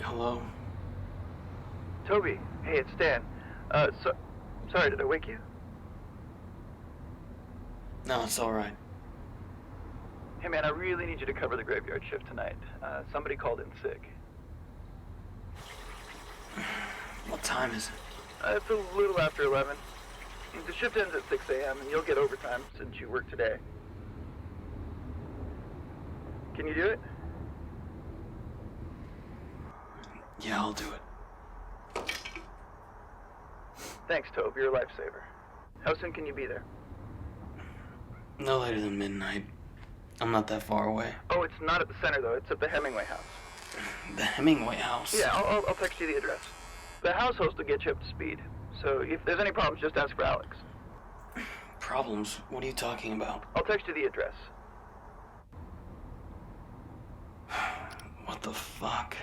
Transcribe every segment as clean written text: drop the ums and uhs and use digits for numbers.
Hello? Toby, hey, it's Dan. Sorry, did I wake you? No, it's alright. Hey man, I really need you to cover the graveyard shift tonight. Somebody called in sick. What time is it? It's a little after 11. The shift ends at 6 a.m. and you'll get overtime since you work today. Can you do it? Yeah, I'll do it. Thanks, Tobe. You're a lifesaver. How soon can you be there? No later than midnight. I'm not that far away. Oh, it's not at the center, though. It's at the Hemingway house. The Hemingway house? Yeah, I'll text you the address. The house host will get you up to speed. So if there's any problems, just ask for Alex. Problems? What are you talking about? I'll text you the address. What the fuck?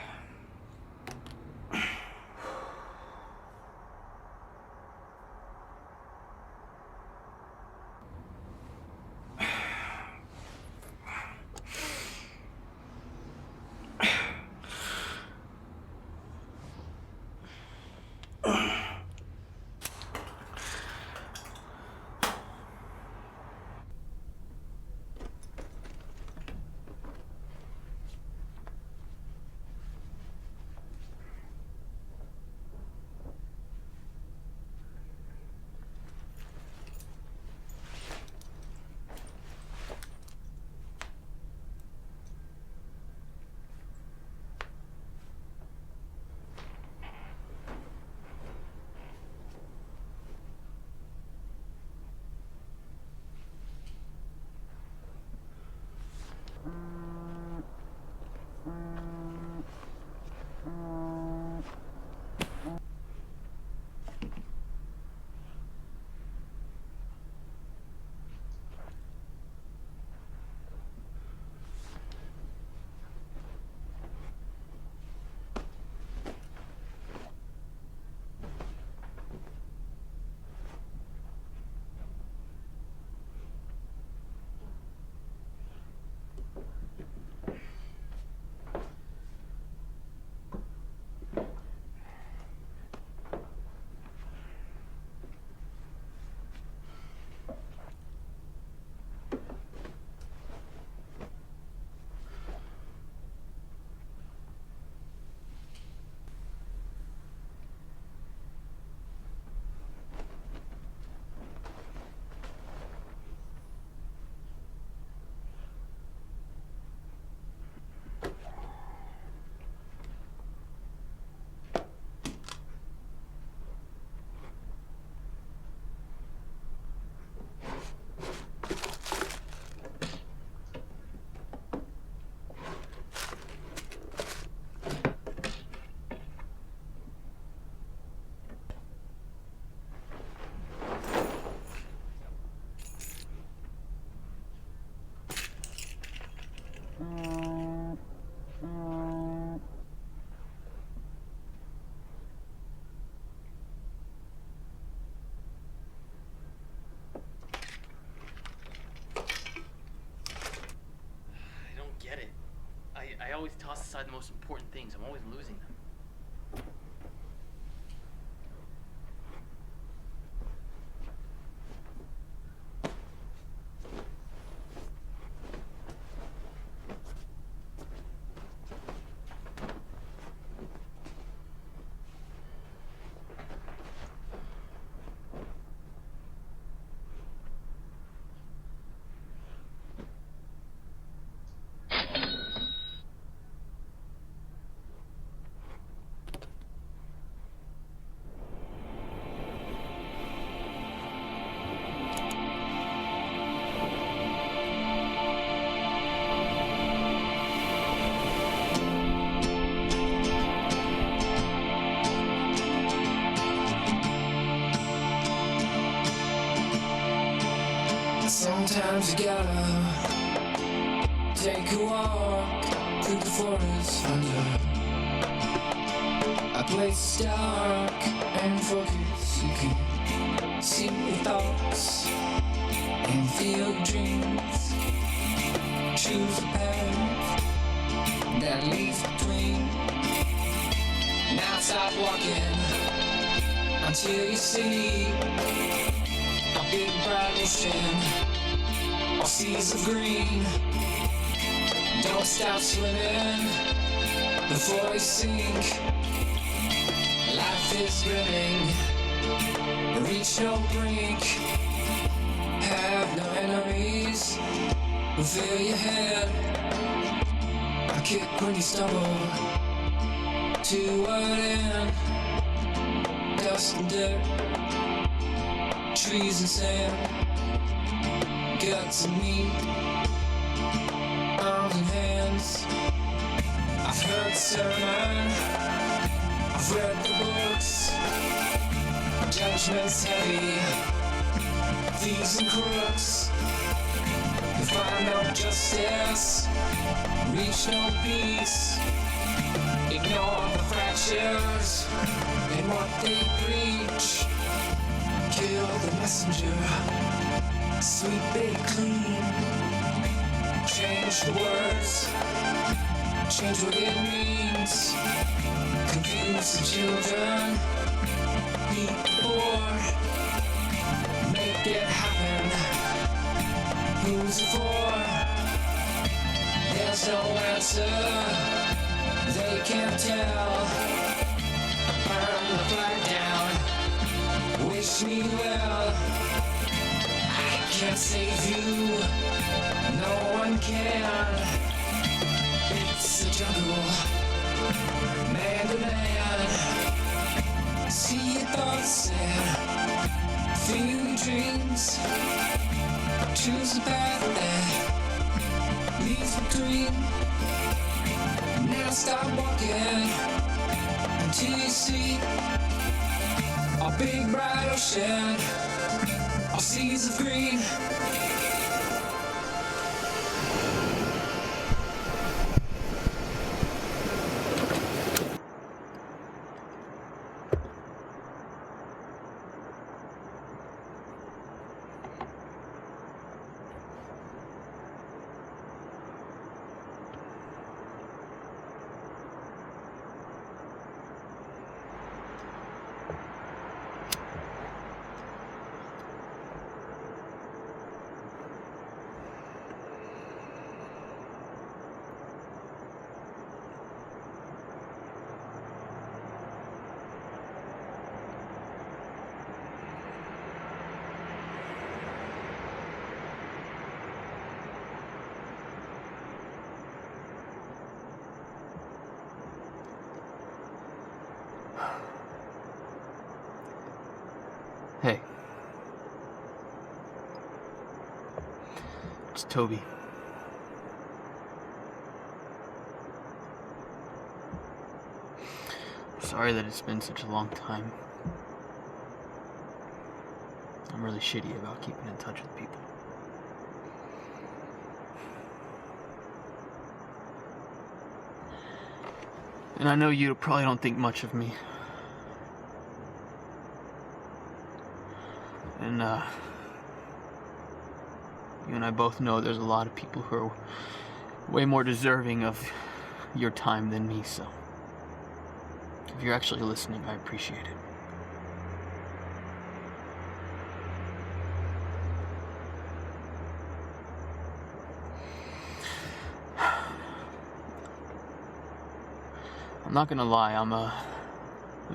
I always toss aside the most important things. I'm always losing them. Sometimes you gotta take a walk through the forest under a place dark and focus. You can see your thoughts and feel dreams. Choose a path that leads between stop walking until you see a big bright ocean, all seas of green. Don't stop swimming before you sink. Life is brimming, reach no brink. Have no enemies who fill your head. A kick when you stumble. To what end? Dust and dirt, trees and sand, guts and meat, arms and hands. I've heard the sermon, I've read the books. Judgment's heavy, thieves and crooks. You find no justice, reach no peace. Ignore the fractures in what they preach. Kill the messenger, sweep it clean. Change the words, change what it means. Confuse the children, beat the poor. Make it happen, who's it for? There's no answer, they can't tell. Burn the flag down, wish me well. I can't save you, no one can. It's a jungle, man to man. See your thoughts and feel your dreams. Choose a path that leads between. Now stop walking until you see a big bright ocean, all seas of green. Hey. It's Toby. Sorry that it's been such a long time. I'm really shitty about keeping in touch with people. And I know you probably don't think much of me. And, you and I both know there's a lot of people who are way more deserving of your time than me, so if you're actually listening, I appreciate it. I'm not gonna lie, I'm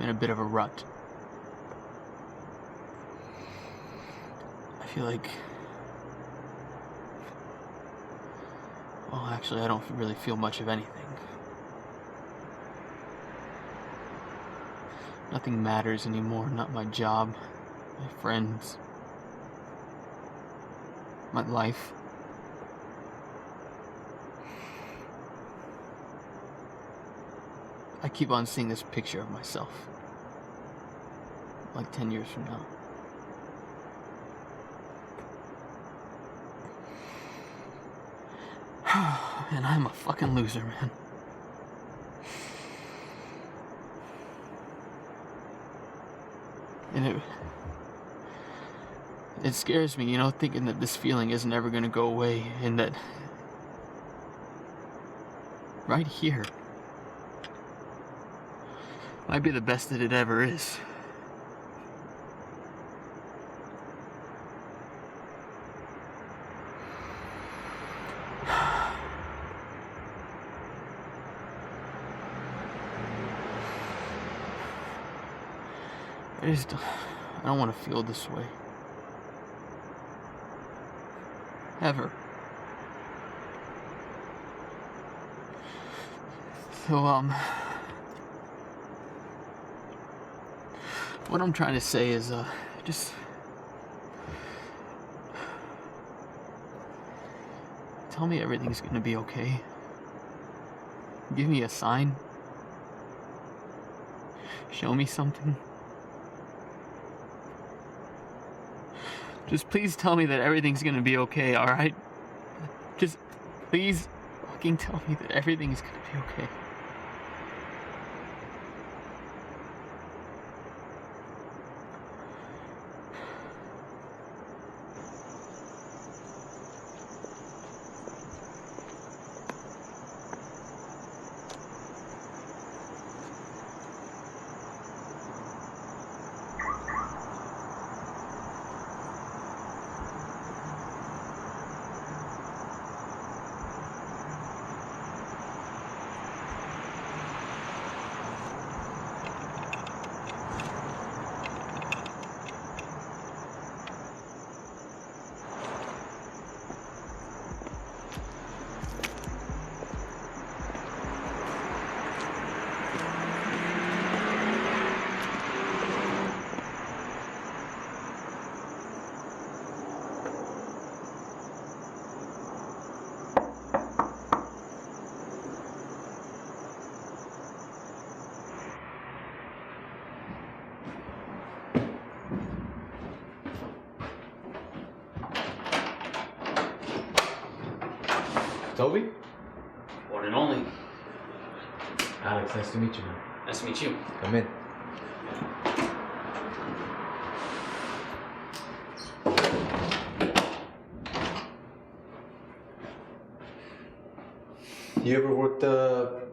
in a bit of a rut. I feel like, well, actually, I don't really feel much of anything. Nothing matters anymore, not my job, my friends, my life. I keep on seeing this picture of myself, like 10 years from now. And I'm a fucking loser, man. And it scares me, you know, thinking that this feeling isn't ever gonna go away, and that right here, Might be the best that it ever is. I don't want to feel this way. Ever. So, what I'm trying to say is, just tell me everything's gonna be okay. Give me a sign. Show me something. Just please tell me that everything's gonna be okay, alright? Just please fucking tell me that everything's gonna be okay. Toby? One and only. Alex, nice to meet you, man. Nice to meet you. Come in. You ever worked the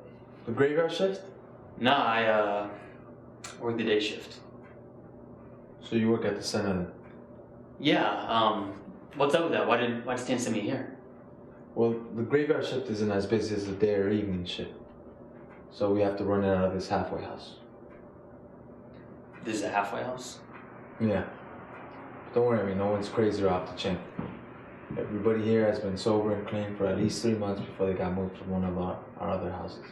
graveyard shift? Nah, I work the day shift. So you work at the center? Yeah, what's up with that? Why did Stan send me here? Well, the graveyard shift isn't as busy as the day or evening shift. So we have to run it out of this halfway house. This is a halfway house? Yeah. Don't worry, I mean, no one's crazy or off the chain. Everybody here has been sober and clean for at least 3 months before they got moved from one of our other houses.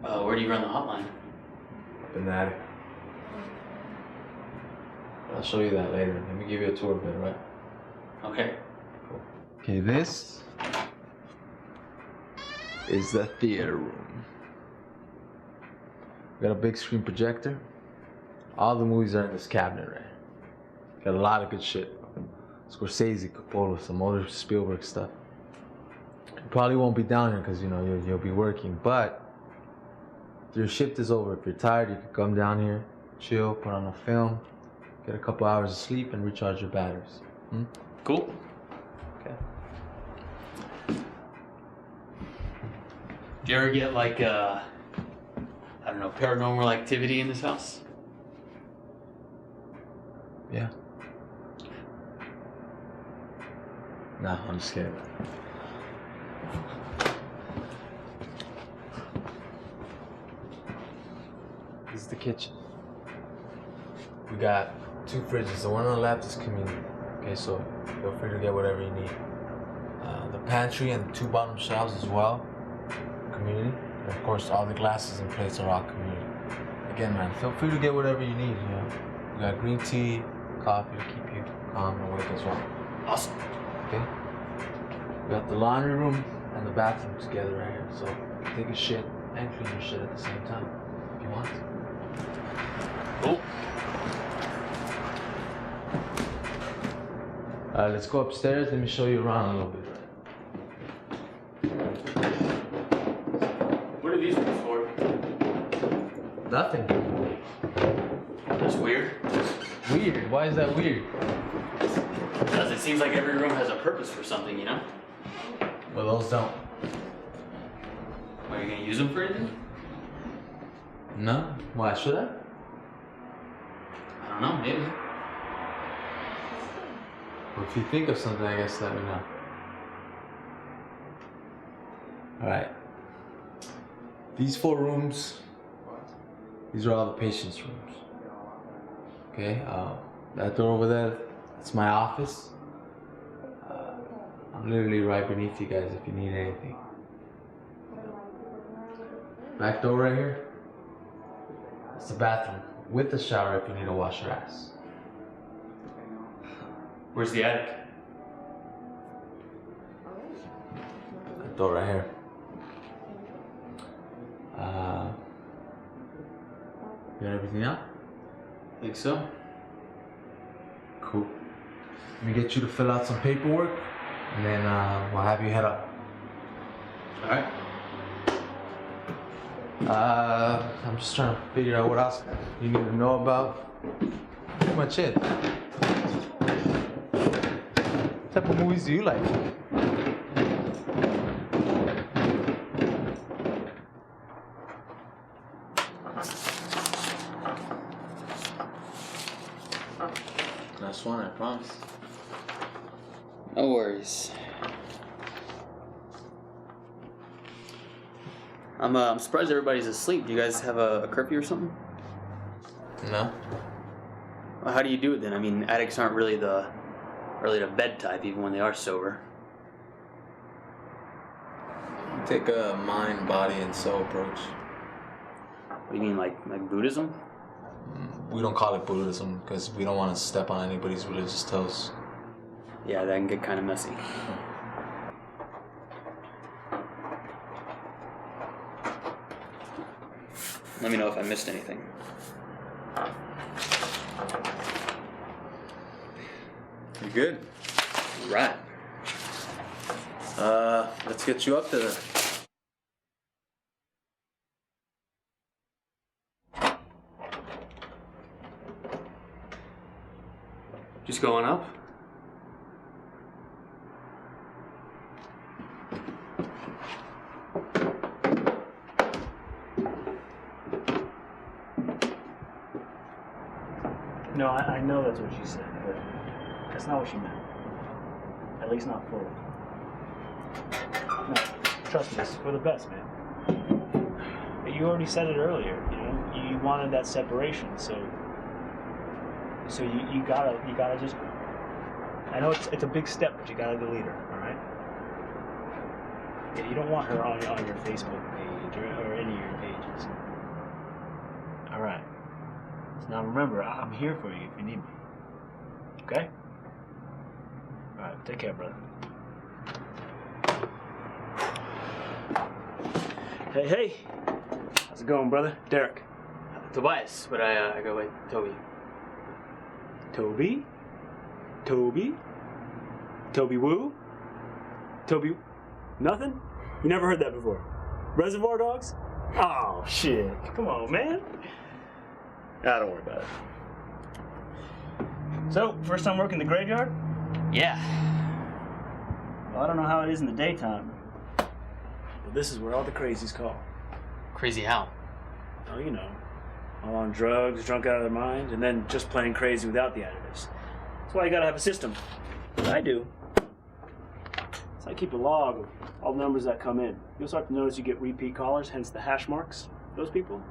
Where do you run the hotline? Up in the attic. I'll show you that later. Let me give you a tour of it, right? Okay. Cool. Okay, this is the theater room. We got a big screen projector. All the movies are in this cabinet right here. Got a lot of good shit. Scorsese, Coppola, some other Spielberg stuff. You probably won't be down here because, you know, you'll be working, but if your shift is over, if you're tired, you can come down here, chill, put on a film, get a couple hours of sleep, and recharge your batteries. Cool. Okay. Do you ever get like, I don't know, paranormal activity in this house? Yeah. Nah, I'm just kidding. This is the kitchen. We got 2 fridges. The one on the left is community. Okay, so feel free to get whatever you need. The pantry and the 2 bottom shelves as well, community. And of course, all the glasses and plates are all community. Again, man, feel free to get whatever you need. You know, we got green tea, coffee to keep you calm and awake as well. Awesome. Okay. We got the laundry room and the bathroom together right here. So take a shit and clean your shit at the same time if you want. Cool. Let's go upstairs. Let me show you around a little bit. What are these rooms for? Nothing. That's weird. Weird. Why is that weird? Because it seems like every room has a purpose for something, you know? Well, those don't. Are you gonna use them for anything? No? Why, should I? I don't know, maybe. Well, if you think of something, I guess let me know. Alright. These 4 rooms, these are all the patients' rooms. Okay, that door over there, that's my office. I'm literally right beneath you guys if you need anything. Back door right here, that's the bathroom with the shower if you need to wash your ass. Where's the attic? That door right here. You got everything out? Think so? Cool. Let me get you to fill out some paperwork, and then we'll have you head up. Alright. I'm just trying to figure out what else you need to know about. Pretty much it. What type of movies do you like? Last one, I promise. No worries. I'm surprised everybody's asleep. Do you guys have a curfew or something? No. Well, how do you do it then? I mean, addicts aren't really the bed type, even when they are sober. You take a mind, body, and soul approach. What do you mean, like Buddhism? We don't call it Buddhism because we don't want to step on anybody's religious toes. Yeah, that can get kind of messy. Let me know if I missed anything. You good? Right. Let's get you up to there. Just going up? No, I know that's what she said, but that's not what she meant. At least not fully. No, trust me, it's for the best, man. But you already said it earlier, you know? You wanted that separation, so you gotta just... I know it's a big step, but you gotta delete her, alright? Yeah, you don't want her on your Facebook page or any of your pages. Alright. So now remember, I'm here for you if you need me. Okay? Alright, take care, brother. Hey. How's it going, brother? Derek. Tobias, but I go by Toby. Toby? Toby Woo? Toby... Nothing? You never heard that before? Reservoir Dogs? Oh, shit. Come on, man. Don't worry about it. So, first time working the graveyard? Yeah. Well, I don't know how it is in the daytime. But this is where all the crazies call. Crazy how? Oh, you know. All on drugs, drunk out of their mind, and then just plain crazy without the additives. That's why you gotta have a system. I do. So I keep a log of all the numbers that come in. You'll start to notice you get repeat callers, hence the hash marks. Those people,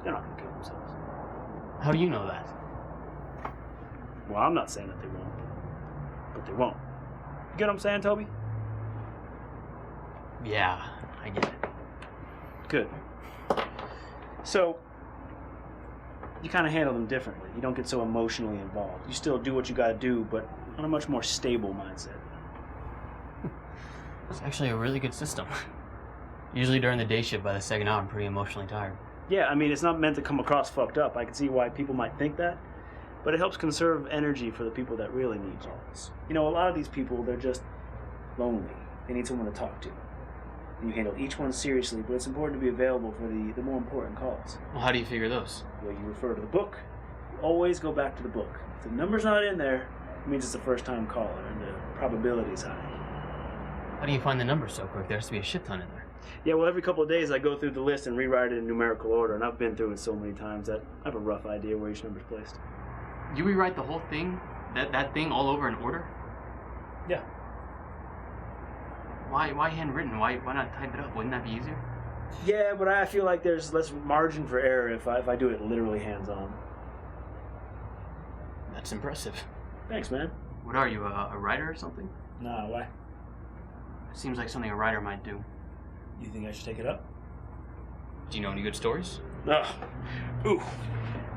they're not gonna kill themselves. How do you know that? Well, I'm not saying that they won't, but they won't. You get what I'm saying, Toby? Yeah, I get it. Good. So, you kind of handle them differently. You don't get so emotionally involved. You still do what you gotta do, but on a much more stable mindset. It's actually a really good system. Usually during the day shift, by the second hour, I'm pretty emotionally tired. Yeah, I mean, it's not meant to come across fucked up. I can see why people might think that, but it helps conserve energy for the people that really need you. You know, a lot of these people, they're just lonely. They need someone to talk to. And you handle each one seriously, but it's important to be available for the more important calls. Well, how do you figure those? Well, you refer to the book. You always go back to the book. If the number's not in there, it means it's a first-time caller, and the probability is high. How do you find the number so quick? There has to be a shit ton in there. Yeah, well, every couple of days I go through the list and rewrite it in numerical order, and I've been through it so many times that I have a rough idea where each number's placed. You rewrite the whole thing? That thing all over in order? Yeah. Why handwritten? Why not type it up? Wouldn't that be easier? Yeah, but I feel like there's less margin for error if I do it literally hands-on. That's impressive. Thanks, man. What are you, a writer or something? Nah, why? Seems like something a writer might do. You think I should take it up? Do you know any good stories? Ugh. Ooh.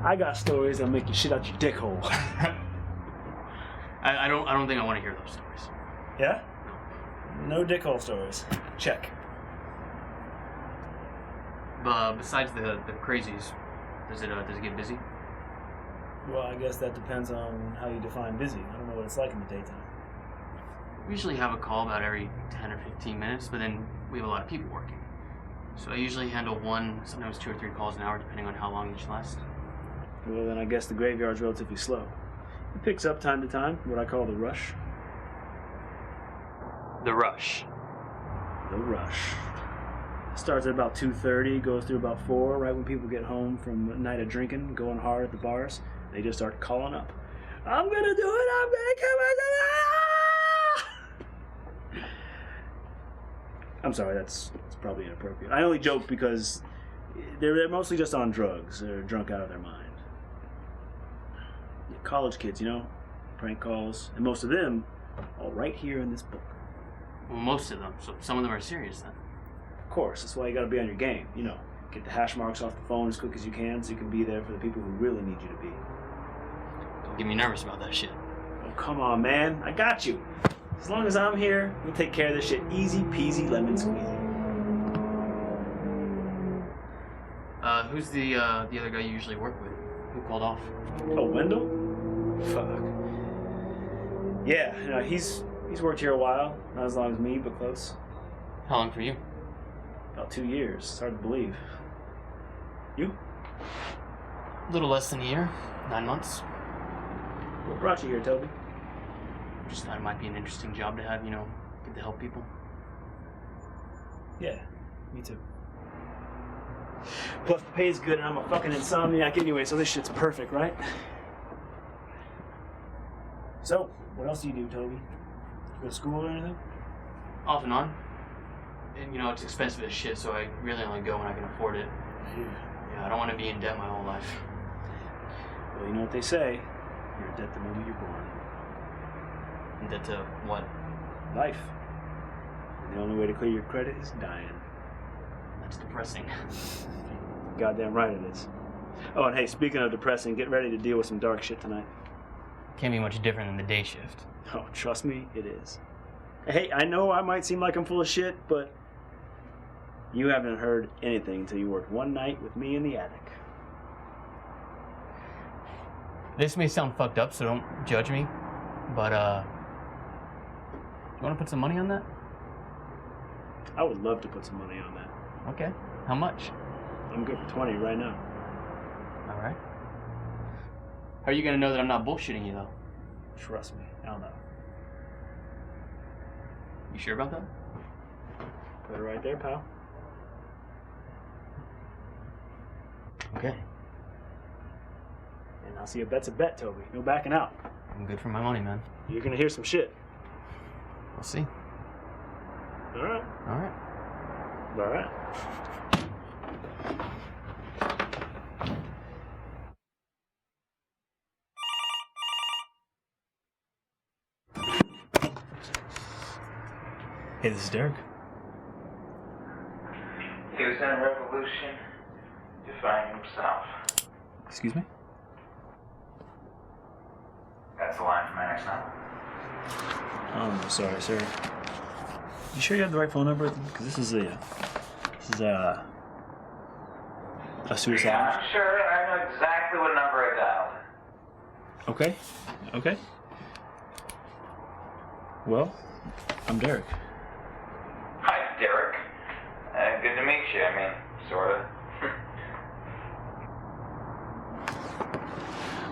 I got stories that'll make you shit out your dick hole. I don't think I want to hear those stories. Yeah? No dick hole stories. Check. Besides the crazies, does it get busy? Well, I guess that depends on how you define busy. I don't know what it's like in the daytime. We usually have a call about every 10 or 15 minutes, but then we have a lot of people working. So I usually handle 1, sometimes 2 or 3 calls an hour, depending on how long each lasts. Well, then I guess the graveyard's relatively slow. It picks up time to time, what I call the rush. The rush. The rush. Starts at about 2:30, goes through about 4, right when people get home from a night of drinking, going hard at the bars. They just start calling up. I'm gonna do it, I'm gonna come out. I'm sorry, that's probably inappropriate. I only joke because they're mostly just on drugs. They're drunk out of their mind. Yeah, college kids, you know, prank calls, and most of them all right here in this book. Well, most of them. So some of them are serious then. Of course, that's why you gotta be on your game, you know. Get the hash marks off the phone as quick as you can so you can be there for the people who really need you to be. Don't get me nervous about that shit. Oh, come on, man. I got you. As long as I'm here, we'll take care of this shit easy peasy lemon squeezy. Who's the other guy you usually work with? Who called off? Oh, Wendell? Fuck. Yeah, you know, he's worked here a while. Not as long as me, but close. How long for you? About 2 years. It's hard to believe. You? A little less than a year. 9 months. What brought you here, Toby? Just thought it might be an interesting job to have, you know, get to help people. Yeah, me too. Plus the pay's good and I'm a fucking insomniac anyway, so this shit's perfect, right? So, what else do you do, Toby? You go to school or anything? Off and on. And, you know, it's expensive as shit, so I really only go when I can afford it. Yeah, I don't want to be in debt my whole life. Well, you know what they say. You're in debt the moment you're born. In debt to what? Life. And the only way to clear your credit is dying. That's depressing. Goddamn right it is. Oh, and hey, speaking of depressing, get ready to deal with some dark shit tonight. Can't be much different than the day shift. Oh, trust me, it is. Hey, I know I might seem like I'm full of shit, but you haven't heard anything until you worked one night with me in the attic. This may sound fucked up, so don't judge me, but, you want to put some money on that? I would love to put some money on that. Okay. How much? I'm good for 20 right now. All right. How are you gonna know that I'm not bullshitting you, though? Trust me, I'll know. You sure about that? Put it right there, pal. Okay. And I'll see a bet's a bet, Toby. No backing out. I'm good for my money, man. You're gonna hear some shit. We'll see. All right. All right. All right. Hey, this is Derek. He was in a revolution to find himself. Excuse me? That's the line from my next novel. I'm sorry, sir. You sure you have the right phone number? Because this is a suicide. Yeah, I'm sure. I know exactly what number I dialed. Okay. Okay. Well, I'm Derek. Hi, Derek. Good to meet you. I mean, sort of.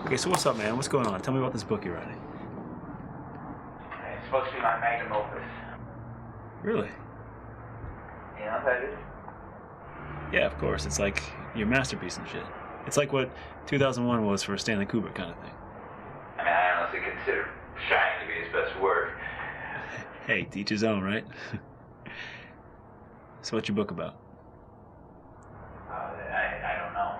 Okay, so what's up, man? What's going on? Tell me about this book you're writing. It's supposed to be my magnum opus. Really? You know what that is? Yeah, of course. It's like your masterpiece and shit. It's like what 2001 was for Stanley Kubrick kind of thing. I mean, I honestly consider Shining to be his best work. Hey, to each his own, right? So what's your book about? I don't know.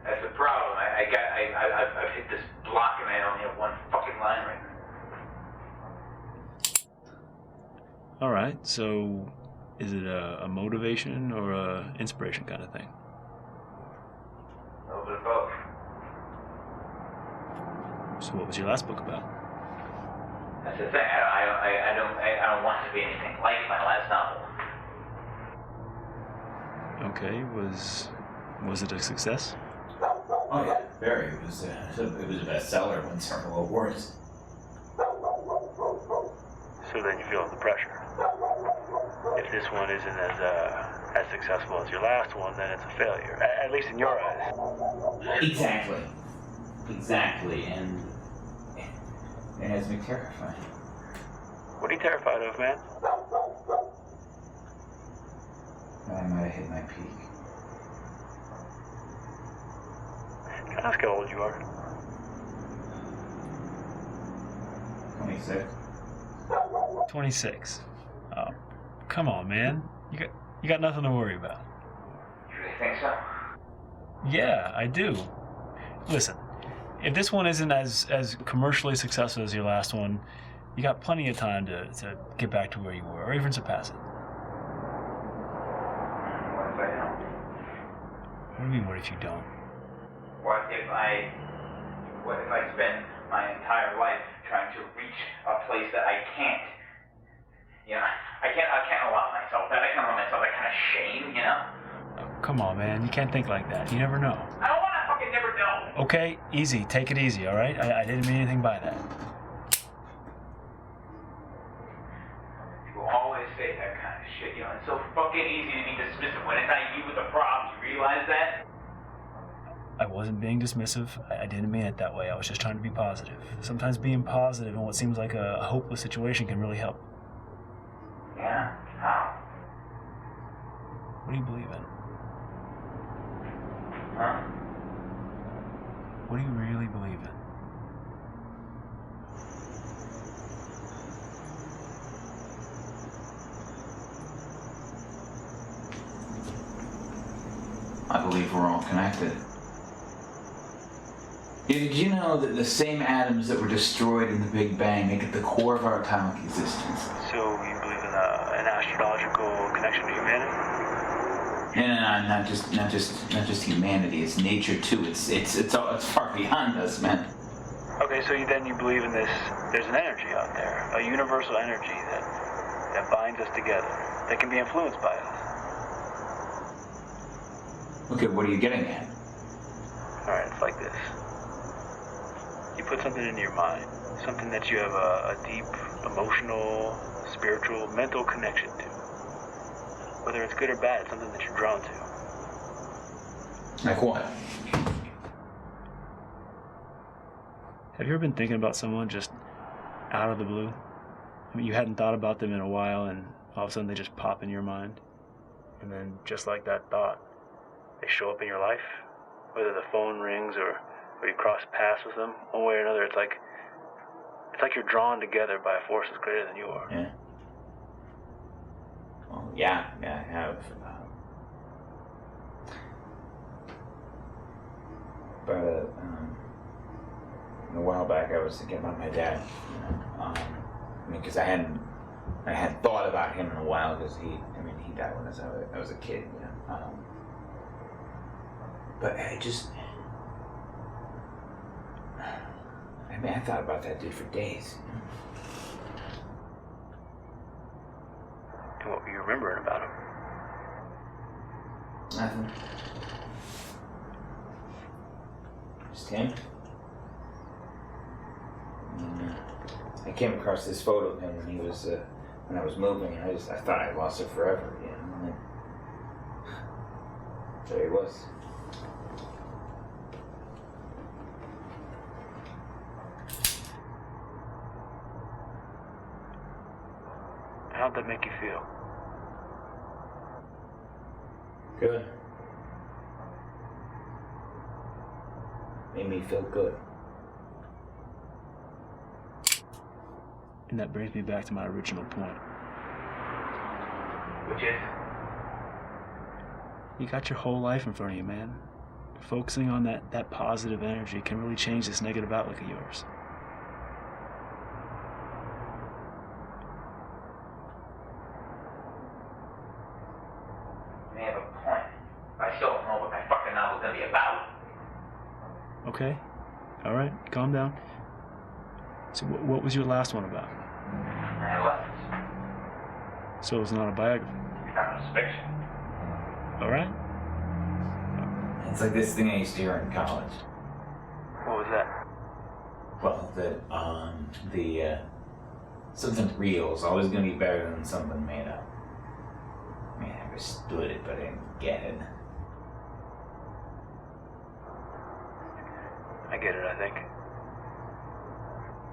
That's the problem. I've hit this block and I only have one fucking line right now. All right. So, is it a motivation or a inspiration kind of thing? A little bit of both. So, what was your last book about? That's the thing. I don't want it to be anything like my last novel. Okay. Was it a success? Oh yeah, very. It was a bestseller, won several awards. So then you feel the pressure. If this one isn't as successful as your last one, then it's a failure. At least in your eyes. Exactly, and it has me terrified. What are you terrified of, man? That I might have hit my peak. Can I ask how old you are? 26. 26. Oh, come on, man. You got nothing to worry about. You really think so? Yeah, I do. Listen, if this one isn't as commercially successful as your last one, you got plenty of time to get back to where you were, or even surpass it. What if I don't? What do you mean, what if you don't? What if I spend my entire life trying to reach a place that I can't? You know, I can't allow myself that. I can't allow myself that kind of shame, you know? Oh, come on, man. You can't think like that. You never know. I don't want to fucking never know. Okay, easy. Take it easy, all right? I didn't mean anything by that. People always say that kind of shit, you know? It's so fucking easy to be dismissive when it's not you with the problem. You realize that? I wasn't being dismissive. I didn't mean it that way. I was just trying to be positive. Sometimes being positive in what seems like a hopeless situation can really help. Yeah? How? What do you believe in? Huh? What do you really believe in? I believe we're all connected. Did you know that the same atoms that were destroyed in the Big Bang make it the core of our atomic existence? So you believe in an astrological connection to humanity? And not just humanity. It's nature too. It's far beyond us, man. Okay, so you believe in this? There's an energy out there, a universal energy that binds us together, that can be influenced by us. Okay, what are you getting at? All right, it's like this. You put something into your mind, something that you have a deep emotional, spiritual, mental connection to. Whether it's good or bad, it's something that you're drawn to. Like what? Have you ever been thinking about someone just out of the blue? I mean, you hadn't thought about them in a while, and all of a sudden they just pop in your mind. And then, just like that thought, they show up in your life. Whether the phone rings or you cross paths with them, one way or another, it's like you're drawn together by a force that's greater than you are. Yeah. Well, yeah, I have. But a while back, I was thinking about my dad. Because I hadn't thought about him in a while because he died when I was a kid. You know. But I thought about that dude for days. And what were you remembering about him? Nothing. Just him. And, I came across this photo of him when I was moving, and I thought I lost it forever, you know. And then, there he was. How'd that make you feel? Good. Made me feel good. And that brings me back to my original point. Which is? You got your whole life in front of you, man. Focusing on that positive energy can really change this negative outlook of yours. You may have a point. I still don't know what my fucking novel's gonna be about. Okay. All right. Calm down. So what was your last one about? Adolescence. So it's not a biography. It's fiction. All right. It's like this thing I used to hear in college. What was that? Well, the something real is always going to be better than something made up. I mean, I understood it, but I didn't get it. I get it, I think.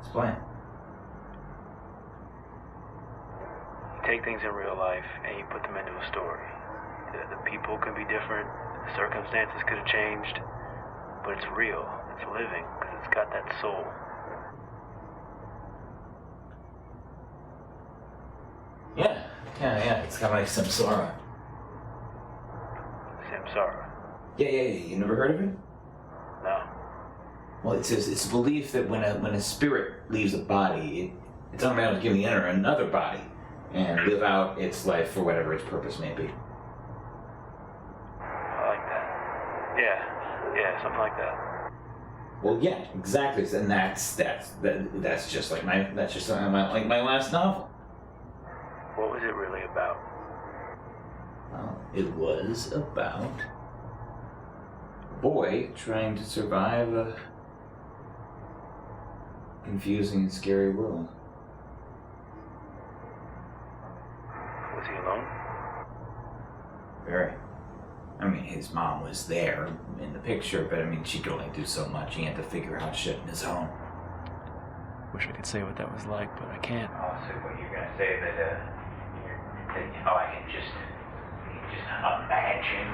Explain. You take things in real life and you put them into a story. The people can be different, the circumstances could have changed, but it's real, it's living, because it's got that soul. Yeah, it's kind of like samsara. Samsara. Yeah, you never heard of it? No. Well, it's belief that when a spirit leaves a body, it's automatically going to enter another body and live out its life for whatever its purpose may be. I like that. Yeah, something like that. Well, yeah, exactly, and that's just like my last novel. What was it really about? Well, it was about a boy trying to survive a confusing and scary world. Was he alone? Very. I mean, his mom was there in the picture, but I mean, she could only do so much. He had to figure out shit on his own. Wish I could say what that was like, but I can't. Oh, so what you're gonna say that I can just imagine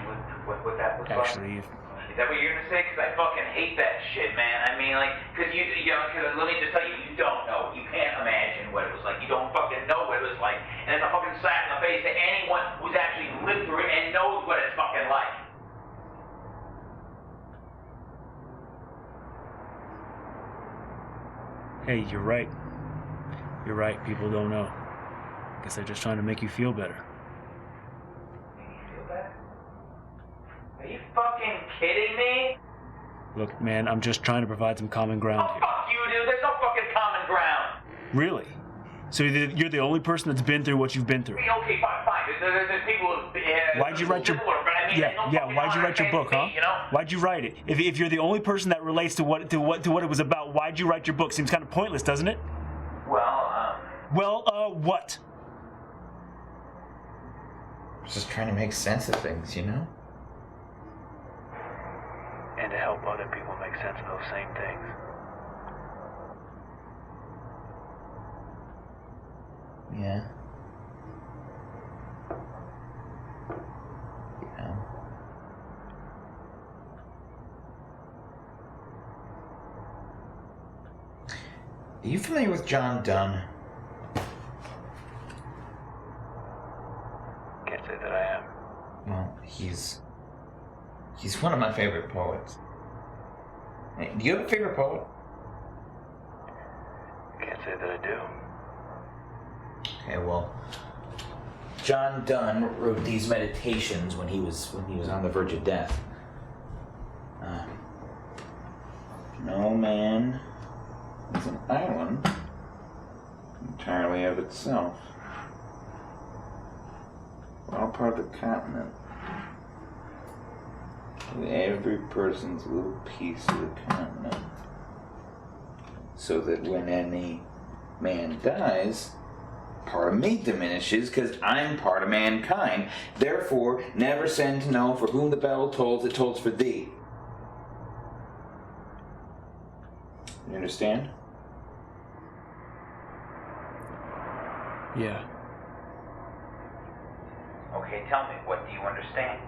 what that was Actually, like? Is that what you're gonna say? Because I fucking hate that shit, man. I mean, like, because cause let me just tell you, you don't know. You can't imagine what it was like. You don't fucking know what it was like. And it's a fucking slap in the face to anyone who's actually lived through it and knows what it's fucking like. Hey, you're right. You're right, people don't know. Guess they're just trying to make you feel better. Make you feel better? Are you fucking kidding me? Look, man, I'm just trying to provide some common ground Oh, here. fuck you, dude. There's no fucking common ground. Really? So you're the only person that's been through what you've been through? Okay, fine. There's people who... Why'd you write your... why'd you write your book, huh? You know? Why'd you write it? If you're the only person that relates to what it was about, why'd you write your book? Seems kind of pointless, doesn't it? Well, what? Just trying to make sense of things, you know? And to help other people make sense of those same things. Yeah. Are you familiar with John Donne? Can't say that I am. Well, he's one of my favorite poets. Hey, do you have a favorite poet? Can't say that I do. Okay, well, John Donne wrote these meditations when he was on the verge of death. No man is an island entirely of itself. We're all part of the continent. With every person's a little piece of the continent. So that when any man dies, part of me diminishes because I'm part of mankind. Therefore, never send to know for whom the bell tolls, it tolls for thee. You understand? Yeah. okay, tell me, what do you understand?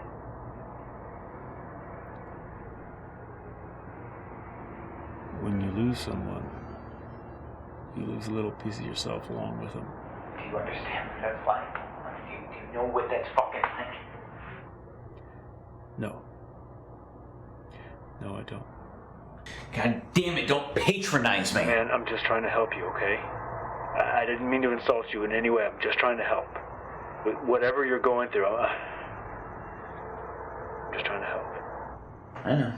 when you lose someone, you lose a little piece of yourself along with them. Do you understand what that's like? Do you know what that's fucking like? No. No, I don't. God damn it, don't patronize me. Man, I'm just trying to help you, okay? I didn't mean to insult you in any way. I'm just trying to help. With whatever you're going through, I'm just trying to help. I know.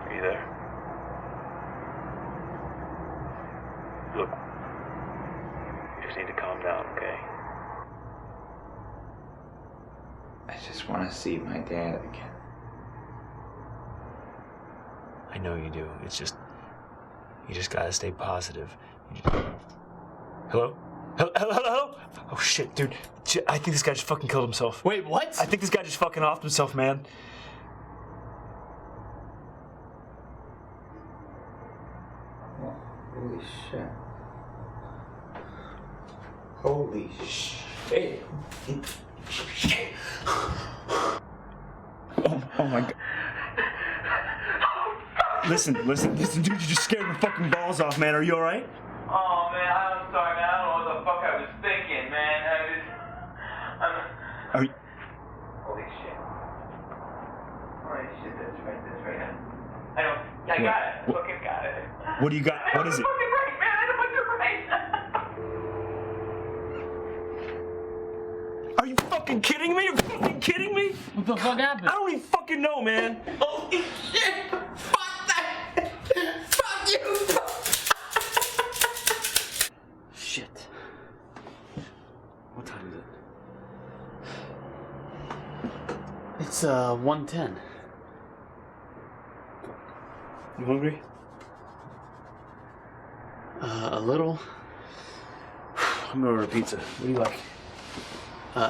Are you there? Look, you just need to calm down, okay? I just want to see my dad again. I know you do. It's just, you just gotta stay positive. Hello? Hello? Oh shit, dude. I think this guy just fucking killed himself. Wait, what? I think this guy just fucking offed himself, man. Holy shit. Holy shit. Oh my god. Listen, dude, you just scared my fucking balls off, man. Are you alright? Oh man, I'm sorry, man. I don't know what the fuck I was thinking, man. Are you... Holy shit. That's right. I got it. I fucking got it. What do you got? What is it? Fucking right, man. I know what you're right. Are you fucking kidding me? Are you fucking kidding me? What the fuck happened? I don't even fucking know, man. Holy shit. Fuck that. Fuck you. Shit. What time is it? It's 1:10. You hungry? A little. I'm gonna order a pizza. What do you like?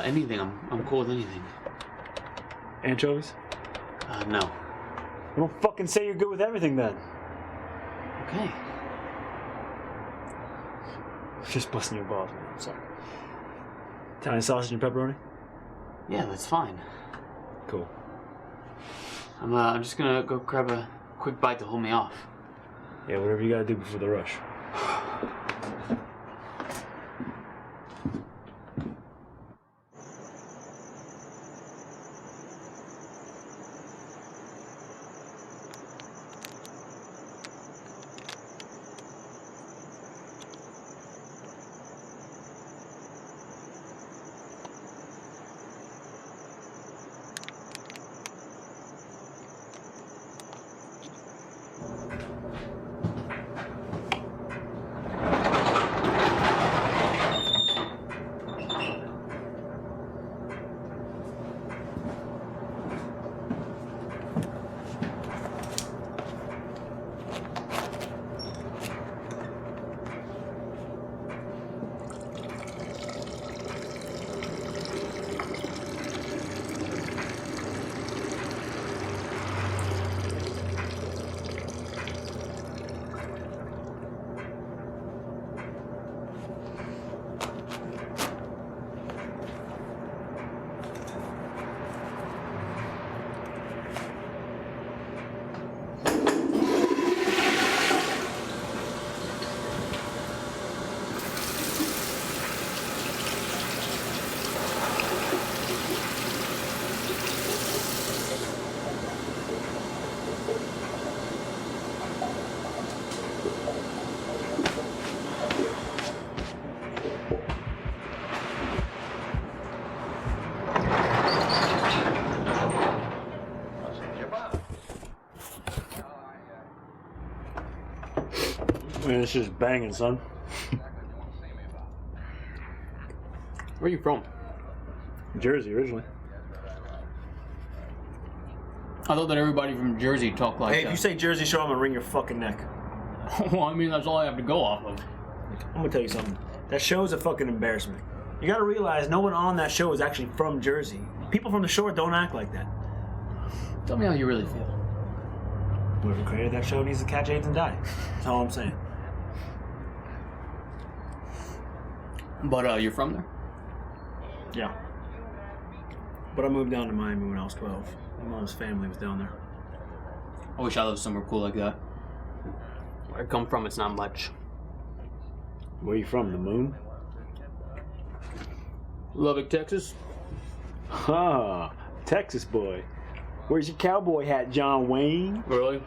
Anything. I'm cool with anything. Anchovies? No. Well, don't fucking say you're good with everything then. Okay. Just busting your balls, man. I'm sorry. Italian sausage and pepperoni? Yeah, that's fine. Cool. I'm just gonna go grab a quick bite to hold me off. Yeah, whatever you gotta do before the rush. Man, this shit's banging, son. Where are you from? Jersey, originally. I thought that everybody from Jersey talked like Hey, that. if you say Jersey Shore, I'm gonna wring your fucking neck. Well, I mean, that's all I have to go off of. I'm gonna tell you something. That show is a fucking embarrassment. You gotta realize no one on that show is actually from Jersey. People from the shore don't act like that. Tell me how you really feel. Whoever created that show needs to catch AIDS and die. That's all I'm saying. But you're from there? Yeah. But I moved down to Miami when I was 12. My mom's family was down there. I wish I lived somewhere cool like that. Where I come from, it's not much. Where you from, the moon? Lubbock, Texas. Ah, Texas boy. Where's your cowboy hat, John Wayne? Really?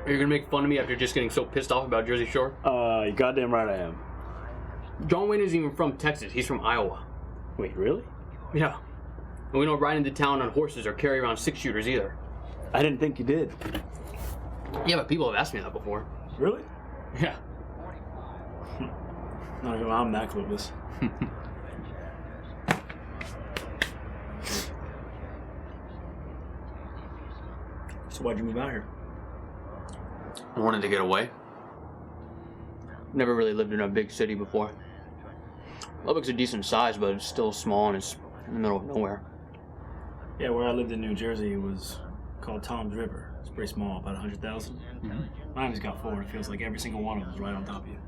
Are you gonna make fun of me after just getting so pissed off about Jersey Shore? You goddamn right I am. John Wayne isn't even from Texas. He's from Iowa. Wait, really? Yeah. And we don't ride into town on horses or carry around 6-shooters either. I didn't think you did. Yeah, but people have asked me that before. Really? Yeah. Not even I'm that clueless. So why'd you move out here? I wanted to get away. Never really lived in a big city before. Lubbock's a decent size, but it's still small and it's in the middle of nowhere. Yeah, where I lived in New Jersey was called Tom's River. It's pretty small, about 100,000. Mm-hmm. Miami's got 4. It feels like every single one of them is right on top of you.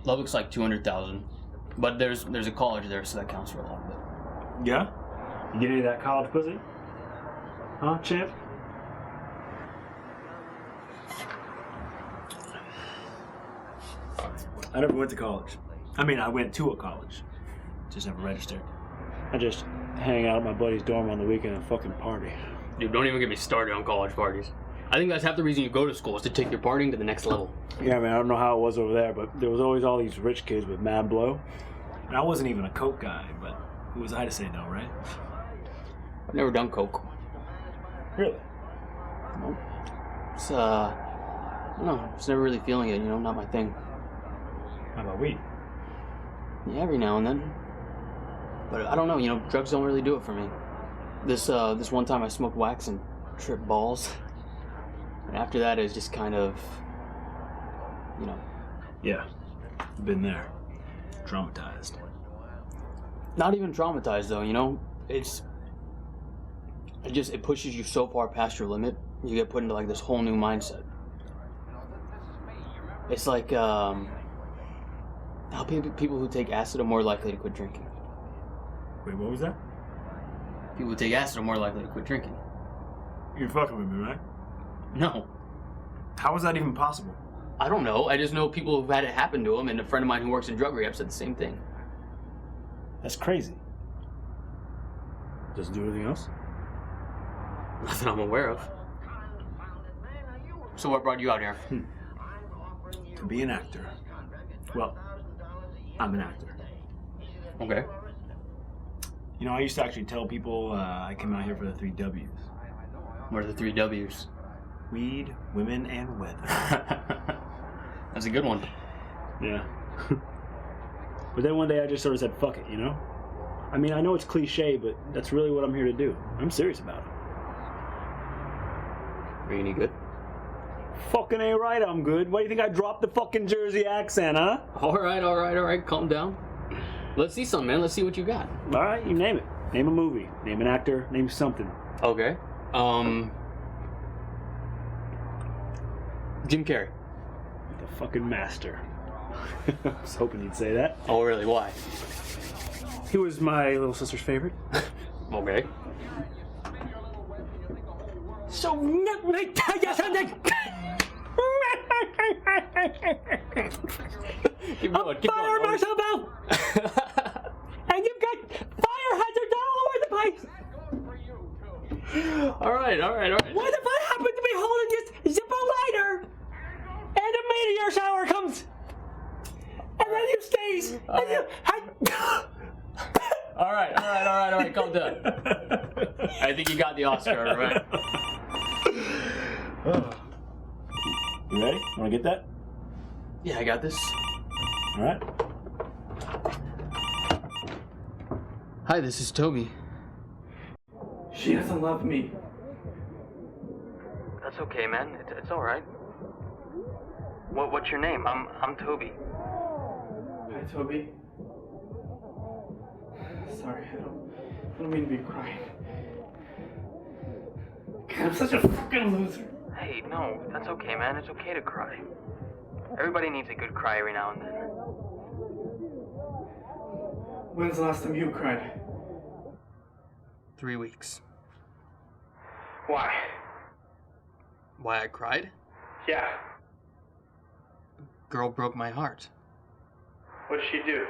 Lubbock's like 200,000, but there's a college there, so that counts for a lot of it. Yeah? You get any of that college pussy? Huh, champ? I never went to college. I mean, I went to a college. Just never registered. I just hang out at my buddy's dorm on the weekend and fucking party. Dude, don't even get me started on college parties. I think that's half the reason you go to school, is to take your partying to the next level. Yeah, man, I don't know how it was over there, but there was always all these rich kids with mad blow. And I wasn't even a coke guy, but who was I to say no, right? I've never done coke. Really? Nope. It's, I don't know, just never really feeling it, not my thing. How about weed? Yeah, every now and then. But I don't know, drugs don't really do it for me. This one time I smoked wax and tripped balls. And after that, it's just kind of, Yeah, been there. Traumatized. Not even traumatized though, it pushes you so far past your limit. You get put into like this whole new mindset. It's like, how people who take acid are more likely to quit drinking. Wait, what was that? People who take acid are more likely to quit drinking. You're fucking with me, right? No. How is that even possible? I don't know. I just know people who've had it happen to them, and a friend of mine who works in drug rehab said the same thing. That's crazy. Does it do anything else? Nothing I'm aware of. So what brought you out here? To be an actor. Well, I'm an actor. Okay. I used to actually tell people I came out here for the 3 W's. What are the 3 W's? Weed, women, and weather. That's a good one. Yeah. But then one day I just sort of said, fuck it, I mean, I know it's cliche, but that's really what I'm here to do. I'm serious about it. Are you any good? Fucking A right, I'm good. Why do you think I dropped the fucking Jersey accent, huh? All right. Calm down. Let's see something, man. Let's see what you got. All right, you name it. Name a movie. Name an actor. Name something. Okay. Jim Carrey. The fucking master. I was hoping you'd say that. Oh, really? Why? He was my little sister's favorite. Okay. So let me tell you something. Keep going. Fire myself out. And you've got fire hazards all over the place. All right. What if I happen to be holding this Zippo lighter and a meteor shower comes? And then you sneeze. And you... All right. Calm down. I think you got the Oscar, all right? You ready? Want to get that? Yeah, I got this. All right. Hi, this is Toby. She doesn't love me. That's okay, man. It's all right. What's your name? I'm Toby. Hi, Toby. Sorry, I don't mean to be crying. God, I'm such a fucking loser. Hey, no, that's okay, man. It's okay to cry. Everybody needs a good cry every now and then. When's the last time you cried? 3 weeks. Why? Why I cried? Yeah. Girl broke my heart. What did she do?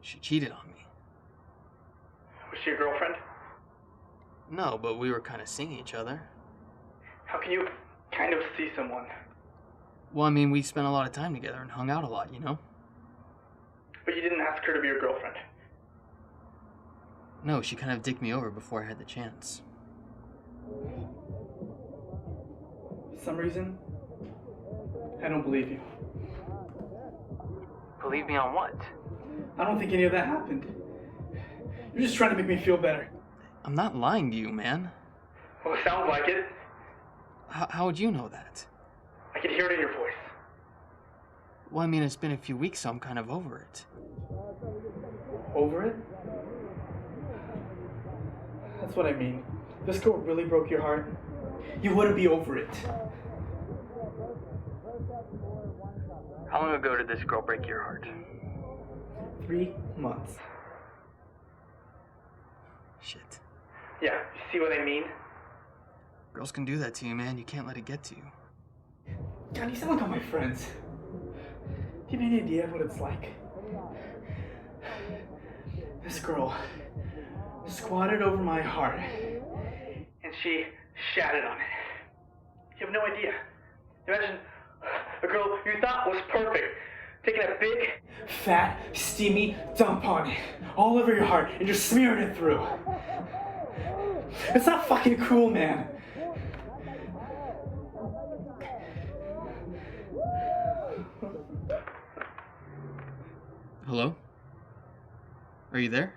She cheated on me. Was she your girlfriend? No, but we were kind of seeing each other. How can you kind of see someone? Well, I mean, we spent a lot of time together and hung out a lot, you know? But you didn't ask her to be your girlfriend. No, she kind of dicked me over before I had the chance. For some reason, I don't believe you. Believe me on what? I don't think any of that happened. You're just trying to make me feel better. I'm not lying to you, man. Well, it sounds like it. How would you know that? I can hear it in your voice. Well, I mean, it's been a few weeks, so I'm kind of over it. Over it? That's what I mean. If this girl really broke your heart, you wouldn't be over it. How long ago did this girl break your heart? 3 months. Shit. Yeah, you see what I mean? Girls can do that to you, man. You can't let it get to you. God, you sound like all my friends. Do you have any idea what it's like? This girl squatted over my heart, and she shattered on it. You have no idea. Imagine a girl you thought was perfect, taking a big, fat, steamy dump on it, all over your heart, and just smearing it through. It's not fucking cool, man. Hello? Are you there?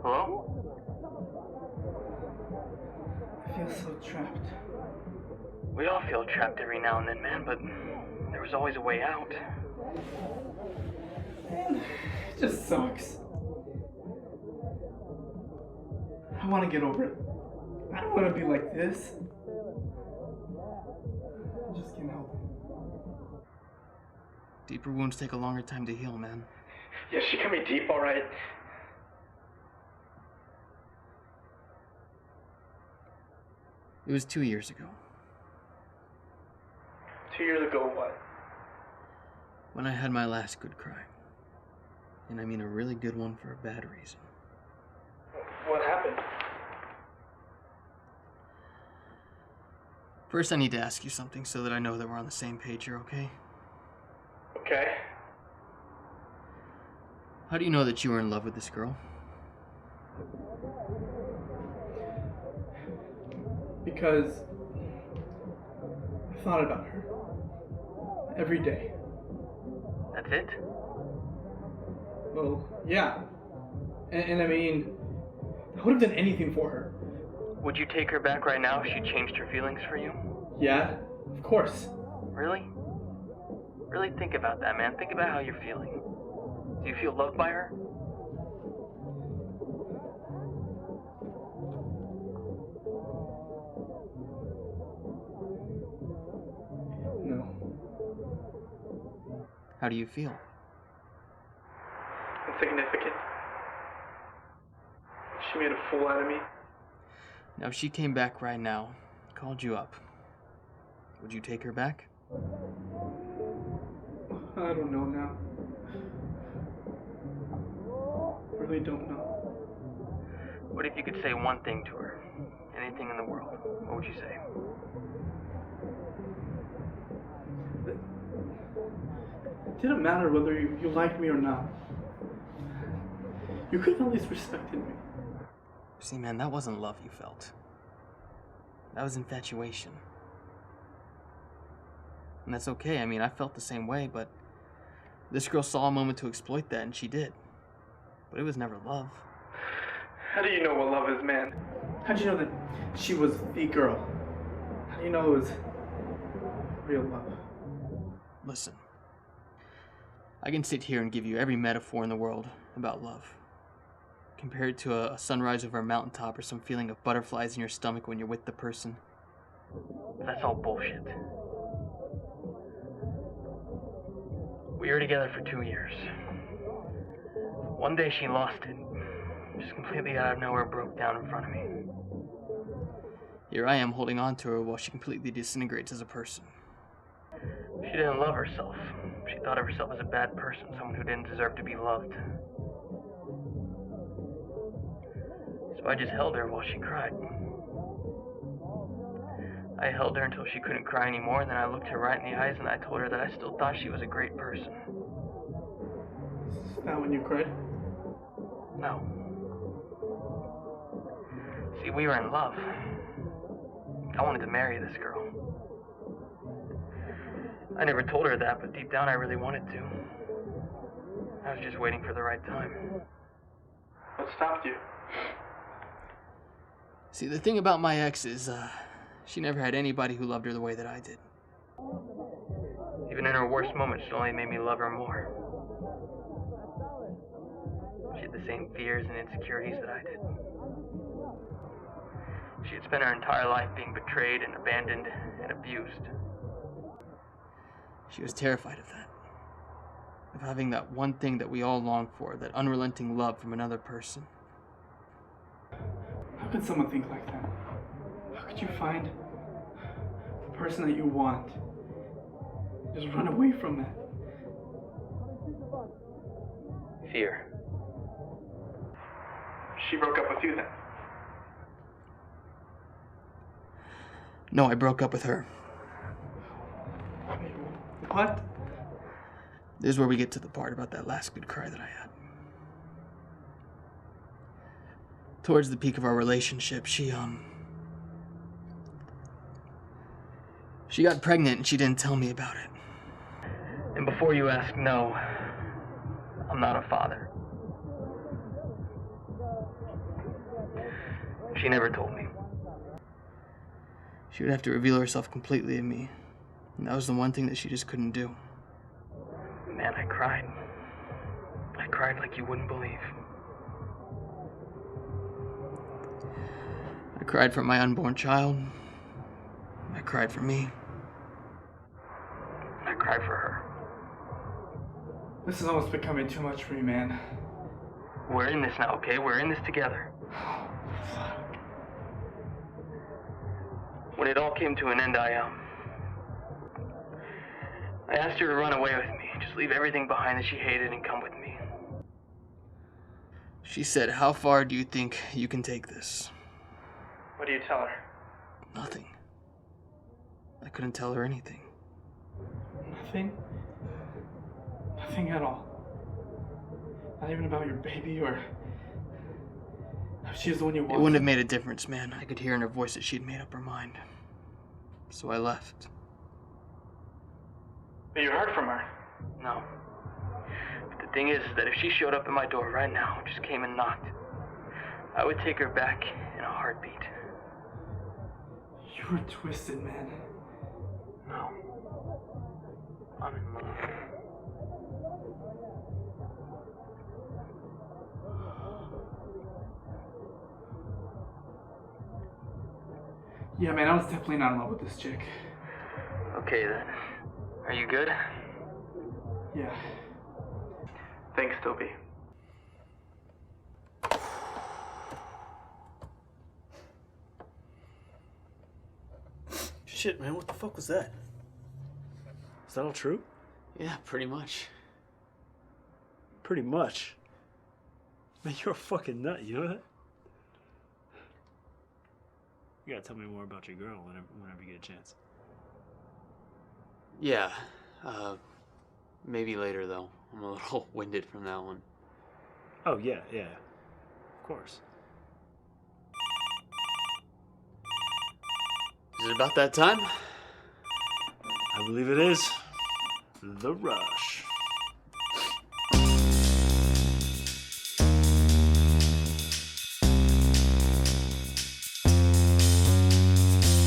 Hello? I feel so trapped. We all feel trapped every now and then, man, but there was always a way out. Man, it just sucks. I want to get over it. I don't want to be like this. I just can't help it. Deeper wounds take a longer time to heal, man. Yeah, she got me deep, all right. It was 2 years ago. 2 years ago, what? When I had my last good cry. And I mean a really good one for a bad reason. What happened? First, I need to ask you something so that I know that we're on the same page here, okay? Okay. How do you know that you were in love with this girl? Because I thought about her every day. That's it? Well, yeah. And I mean, I would have done anything for her. Would you take her back right now if she changed her feelings for you? Yeah, of course. Really? Really think about that, man. Think about how you're feeling. Do you feel loved by her? No. How do you feel? Insignificant. She made a fool out of me. Now, if she came back right now, called you up, would you take her back? I don't know now. I really don't know. What if you could say one thing to her? Anything in the world. What would you say? It didn't matter whether you liked me or not. You could have at least respected me. See, man, that wasn't love you felt. That was infatuation. And that's okay. I mean, I felt the same way, but this girl saw a moment to exploit that, and she did. But it was never love. How do you know what love is, man? How do you know that she was the girl? How do you know it was real love? Listen. I can sit here and give you every metaphor in the world about love. Compare it to a sunrise over a mountaintop or some feeling of butterflies in your stomach when you're with the person. But that's all bullshit. We were together for 2 years. One day she lost it. Just completely out of nowhere broke down in front of me. Here I am holding on to her while she completely disintegrates as a person. She didn't love herself. She thought of herself as a bad person, someone who didn't deserve to be loved. So I just held her while she cried. I held her until she couldn't cry anymore, and then I looked her right in the eyes and I told her that I still thought she was a great person. Is that when you cried? No. See, we were in love. I wanted to marry this girl. I never told her that, but deep down I really wanted to. I was just waiting for the right time. What stopped you? See, the thing about my ex is, she never had anybody who loved her the way that I did. Even in her worst moments, it only made me love her more. She had the same fears and insecurities that I did. She had spent her entire life being betrayed and abandoned and abused. She was terrified of that. Of having that one thing that we all long for, that unrelenting love from another person. How could someone think like that? How could you find the person that you want? Just run away from that. Fear. She broke up with you then? No, I broke up with her. What? This is where we get to the part about that last good cry that I had. Towards the peak of our relationship, she got pregnant and she didn't tell me about it. And before you ask, no, I'm not a father. She never told me. She would have to reveal herself completely to me. And that was the one thing that she just couldn't do. Man, I cried. I cried like you wouldn't believe. I cried for my unborn child. I cried for me. I cried for her. This is almost becoming too much for me, man. We're in this now, okay? We're in this together. When it all came to an end, I asked her to run away with me. Just leave everything behind that she hated and come with me. She said, "How far do you think you can take this?" What do you tell her? Nothing. I couldn't tell her anything. Nothing? Nothing at all? Not even about your baby or if she's the one you want? It wouldn't have made a difference, man. I could hear in her voice that she'd made up her mind. So I left. But you heard from her? No. But the thing is that if she showed up at my door right now, just came and knocked, I would take her back in a heartbeat. You're twisted, man. No. I'm in love. Yeah, man, I was definitely not in love with this chick. Okay, then. Are you good? Yeah. Thanks, Toby. Shit, man, what the fuck was that? Is that all true? Yeah, pretty much. Pretty much. Man, you're a fucking nut, you know that? You gotta tell me more about your girl whenever you get a chance. Yeah. Maybe later, though. I'm a little winded from that one. Oh, yeah. Of course. Is it about that time? I believe it is. The Rush.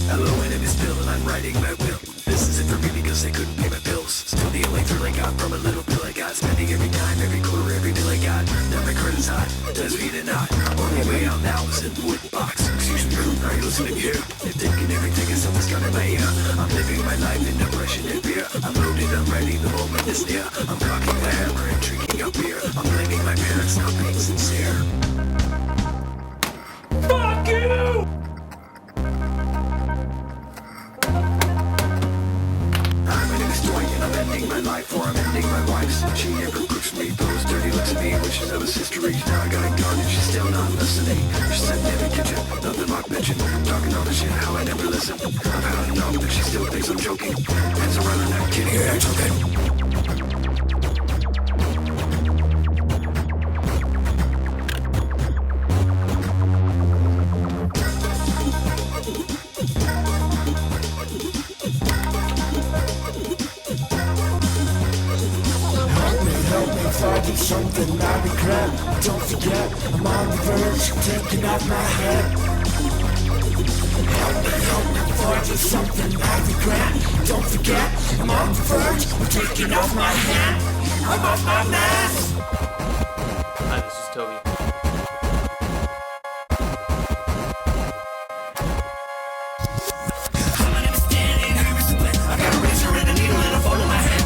Hello, my name is Bill, and I'm writing my will. This isn't for me because they couldn't pay my bills. Still the only thrill I got from a little bill I got. Spending every dime, every quarter, every bill I got. Now my curtain's hot, does read it not. Only way out now is in the wood box. Excuse me, room Are you listening here? You're thinking everything is something's got in my ear. I'm living my life in depression and fear. I'm loaded, I'm ready, the moment is near. I'm cocking the hammer and drinking a beer. I'm blaming my parents, not being sincere. Fuck you! I'm ending the story and I'm ending my life, or I'm ending my wife's. She never cooks me, those dirty looks at me, wishes that was history. Now I got a gun and she's still not listening. She's sitting in the kitchen, nothing but bitching, talking all the shit, how I never listen. I've had enough, but she still thinks I'm joking. Hands around her neck, can you hear her choking? Finding something I regret. Don't forget, I'm on the verge, taking off my head. Help me, finding something I regret. Don't forget, I'm on the verge, I'm taking off my head. I'm off my mess. Hi, this is Toby. I got a razor and a needle and a phone in my hand.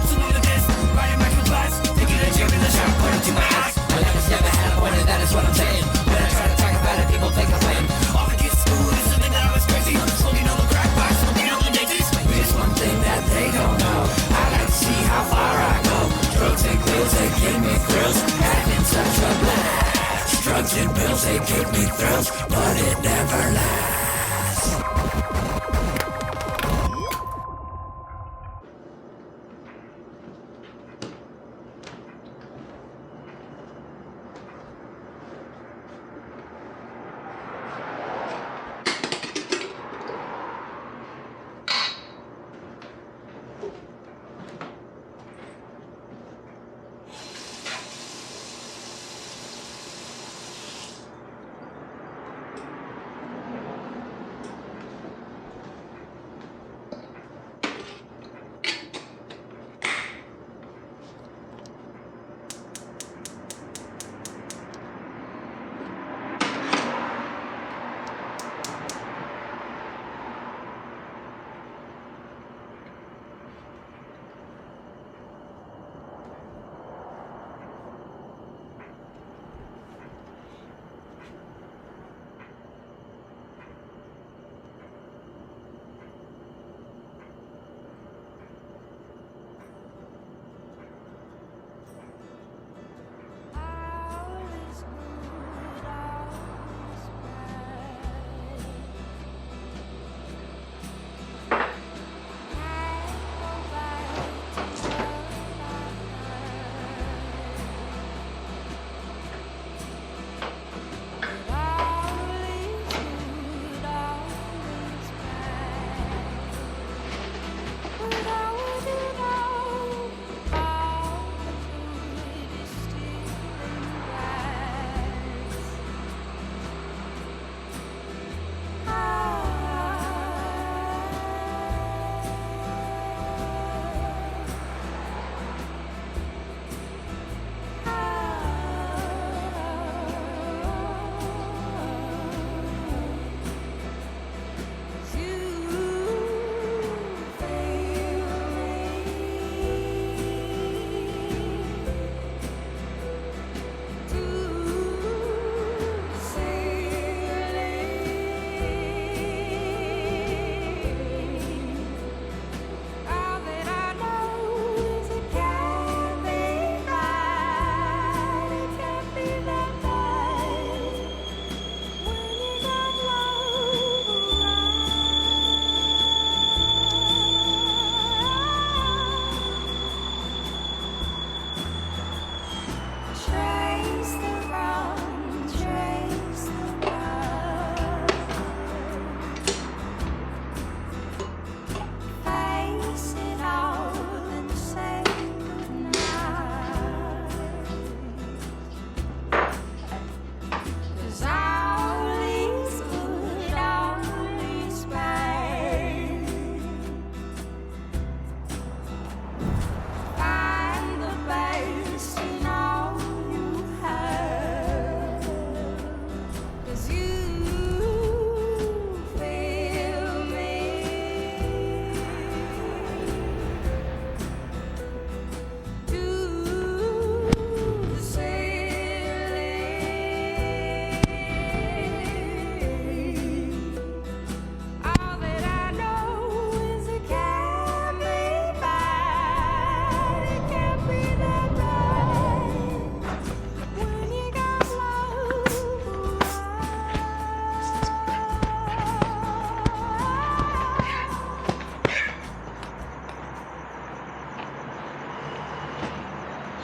So look at this, riding back in class, taking a jam in the shower, pointing to my eyes. My life has never had a pointer, that is what I'm saying. When I try to talk about it, people think I'm playing. All the kids at school is something that I was crazy. Smoking on the crack box, smoking on the daisies. Here's one thing that they don't know. I like to see how far I go. Drugs and pills, they give me thrills. Having such a blast. Drugs and pills, they give me thrills, but it never lasts.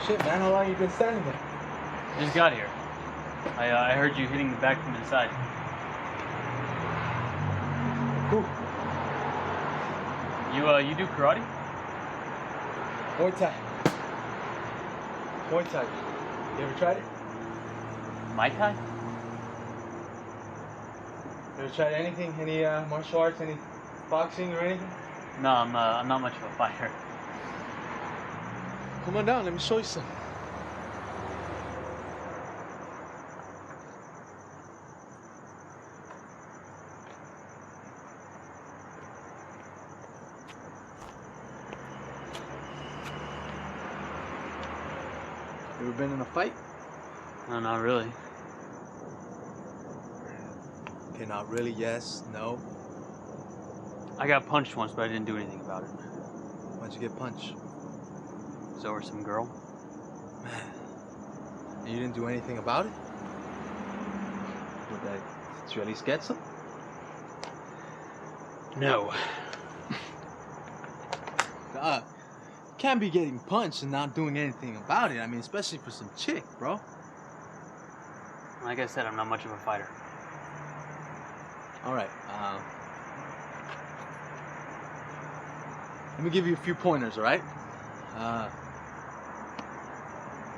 Shit, man, how long you been standing there? I just got here. I heard you hitting the back from inside. Who? You do karate? Muay Thai. Muay Thai. You ever tried it? Mai Tai? You ever tried anything? Any martial arts? Any boxing or anything? No, I'm not much of a fighter. Come on down, let me show you some. You ever been in a fight? No, not really. Okay, not really, yes, no. I got punched once, but I didn't do anything about it. Why'd you get punched? It was over some girl. Man, and you didn't do anything about it? Did you at least get some? No. Can't be getting punched and not doing anything about it. I mean, especially for some chick, bro. Like I said, I'm not much of a fighter. All right. Let me give you a few pointers, all right? Let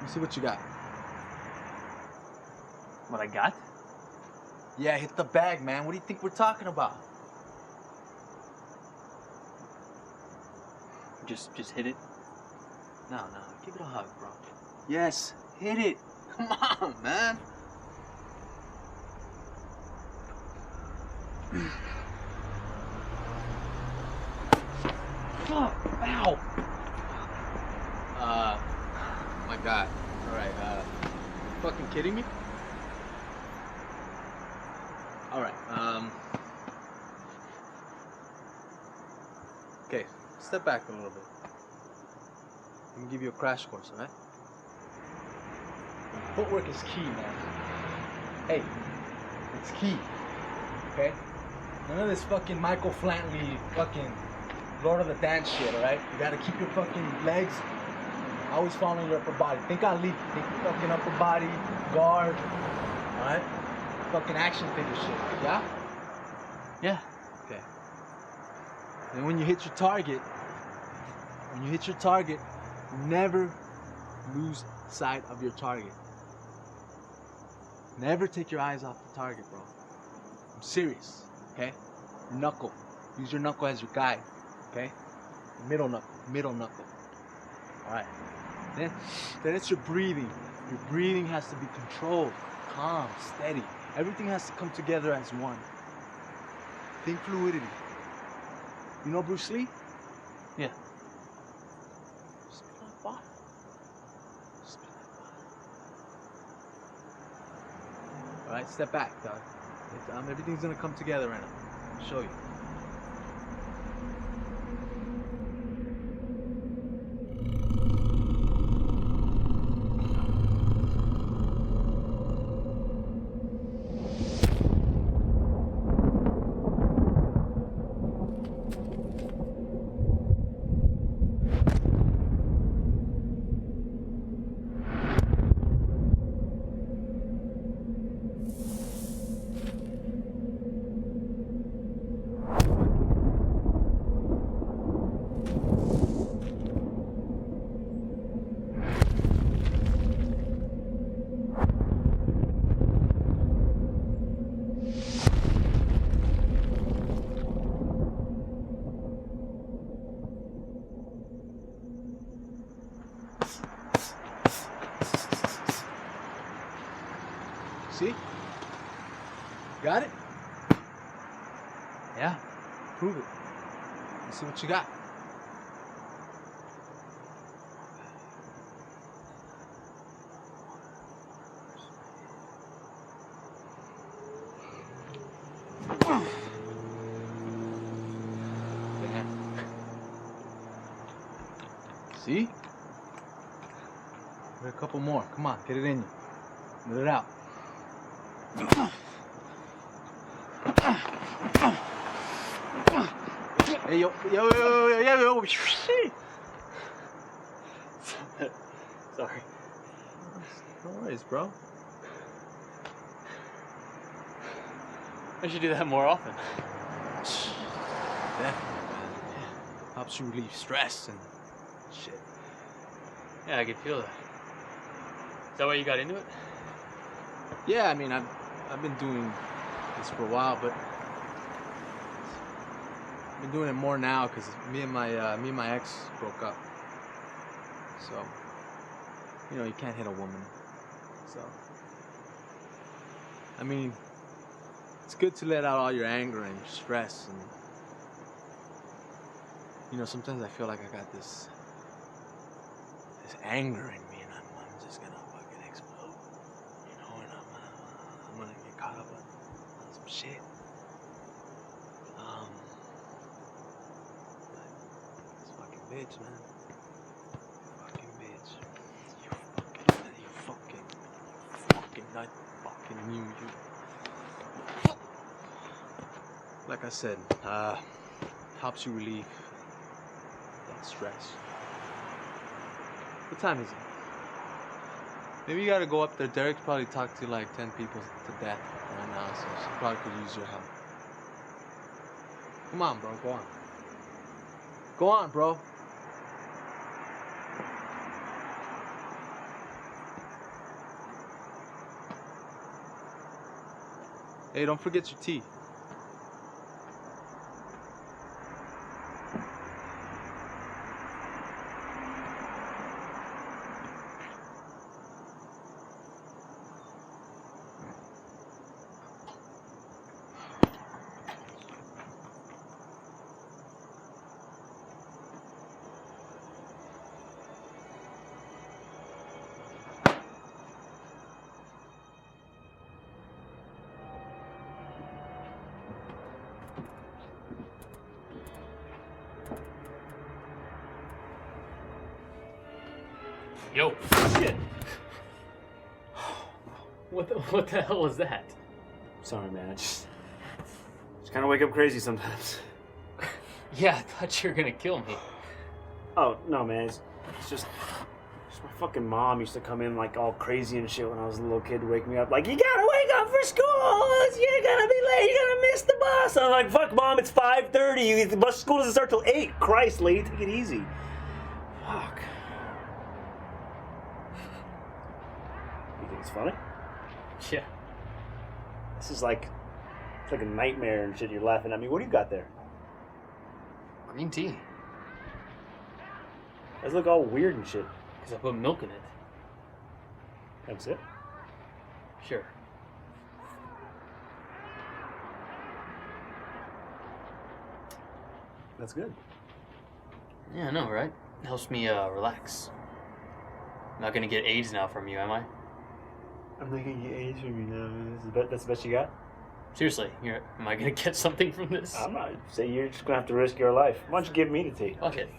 me see what you got. What I got? Yeah, hit the bag, man. What do you think we're talking about? Just hit it. No, give it a hug, bro. Yes, hit it. Come on, man. Oh, ow. My God. All right, you fucking kidding me? All right, okay, step back a little bit. Let me give you a crash course, all right? Footwork is key, man. Hey, it's key, okay? None of this fucking Michael Flantley fucking Lord of the Dance shit, all right? You gotta keep your fucking legs always following your upper body. Think Ali. Think your fucking upper body, guard, all right? Fucking action figure shit, yeah? Yeah. Okay. And when you hit your target, never lose sight of your target. Never take your eyes off the target, bro. I'm serious, okay? Your knuckle. Use your knuckle as your guide, okay? Middle knuckle. All right. Then it's your breathing. Your breathing has to be controlled, calm, steady. Everything has to come together as one. Think fluidity. You know Bruce Lee? Yeah. Just be like water. Just be like water. All right, step back, dog. Everything's gonna come together right now. I'll show you. See? Got it? Yeah. Prove it. Let's see what you got. Damn. See? Get a couple more. Come on, get it in you. Let it out. Hey, yo. Sorry, Sorry. No worries, bro. I should do that more often. Definitely, man. Yeah. Helps you relieve stress and shit. Yeah, I could feel that. Is that why you got into it? Yeah, I mean, I've been doing this for a while, but I've been doing it more now because me and my ex broke up. So, you know, you can't hit a woman. So, I mean, it's good to let out all your anger and your stress, and you know, sometimes I feel like I got this anger in me, and I'm just gonna fucking explode, you know, and I'm gonna get caught up on some shit. But this fucking bitch, man. Fucking bitch. You fucking not fucking you. Like I said, helps you relieve that stress. What time is it? Maybe you gotta go up there. Derek's probably talked to like 10 people to death right now, so she probably could use your help. Come on, bro. Go on. Go on, bro. Hey, don't forget your tea. Yo, shit. What the hell was that? Sorry, man. I just kind of wake up crazy sometimes. Yeah, I thought you were gonna kill me. Oh, no, man. It's just my fucking mom used to come in like all crazy and shit when I was a little kid, wake me up like, you gotta wake up for school! You're gonna be late, you're gonna miss the bus! I'm like, fuck, Mom, it's 5:30. The bus school doesn't start till 8. Christ, lady, take it easy. Fuck. You think it's funny? Yeah. This is like, it's like a nightmare and shit. You're laughing at me. What do you got there? Green tea. Those look all weird and shit. Because I put milk in it. That's it? Sure. That's good. Yeah, I know, right? Helps me relax. I'm not gonna get AIDS now from you, am I? I'm not gonna get AIDS from you now. That's the best you got? Seriously, am I gonna get something from this? I'm not. Say you're just gonna have to risk your life. Why don't you give me the tea? Fuck it.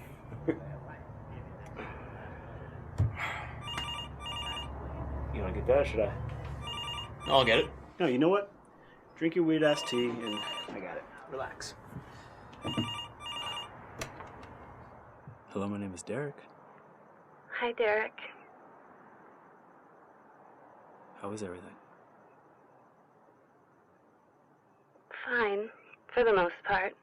You wanna get that or should I? I'll get it. No, you know what? Drink your weird ass tea and I got it. Relax. Hello, my name is Derek. Hi, Derek. How is everything? Fine, for the most part.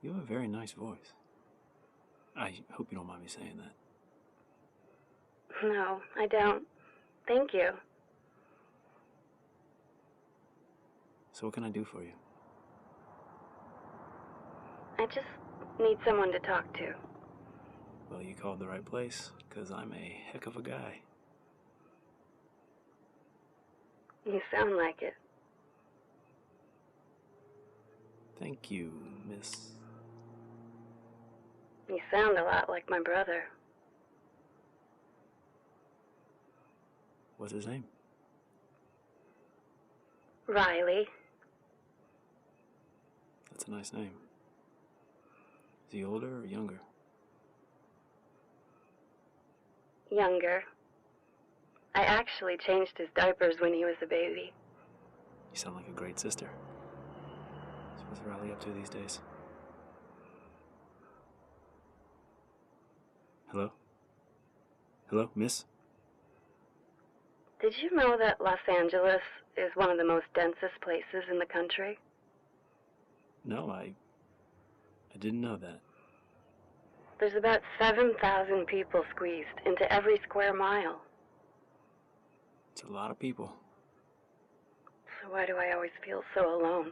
You have a very nice voice. I hope you don't mind me saying that. No, I don't. Thank you. So what can I do for you? I just need someone to talk to. Well, you called the right place, because I'm a heck of a guy. You sound like it. Thank you, miss. You sound a lot like my brother. What's his name? Riley. That's a nice name. Is he older or younger? Younger. I actually changed his diapers when he was a baby. You sound like a great sister. So what's Riley up to these days? Hello? Hello, miss? Did you know that Los Angeles is one of the most densest places in the country? No, I didn't know that. There's about 7,000 people squeezed into every square mile. It's a lot of people. So why do I always feel so alone?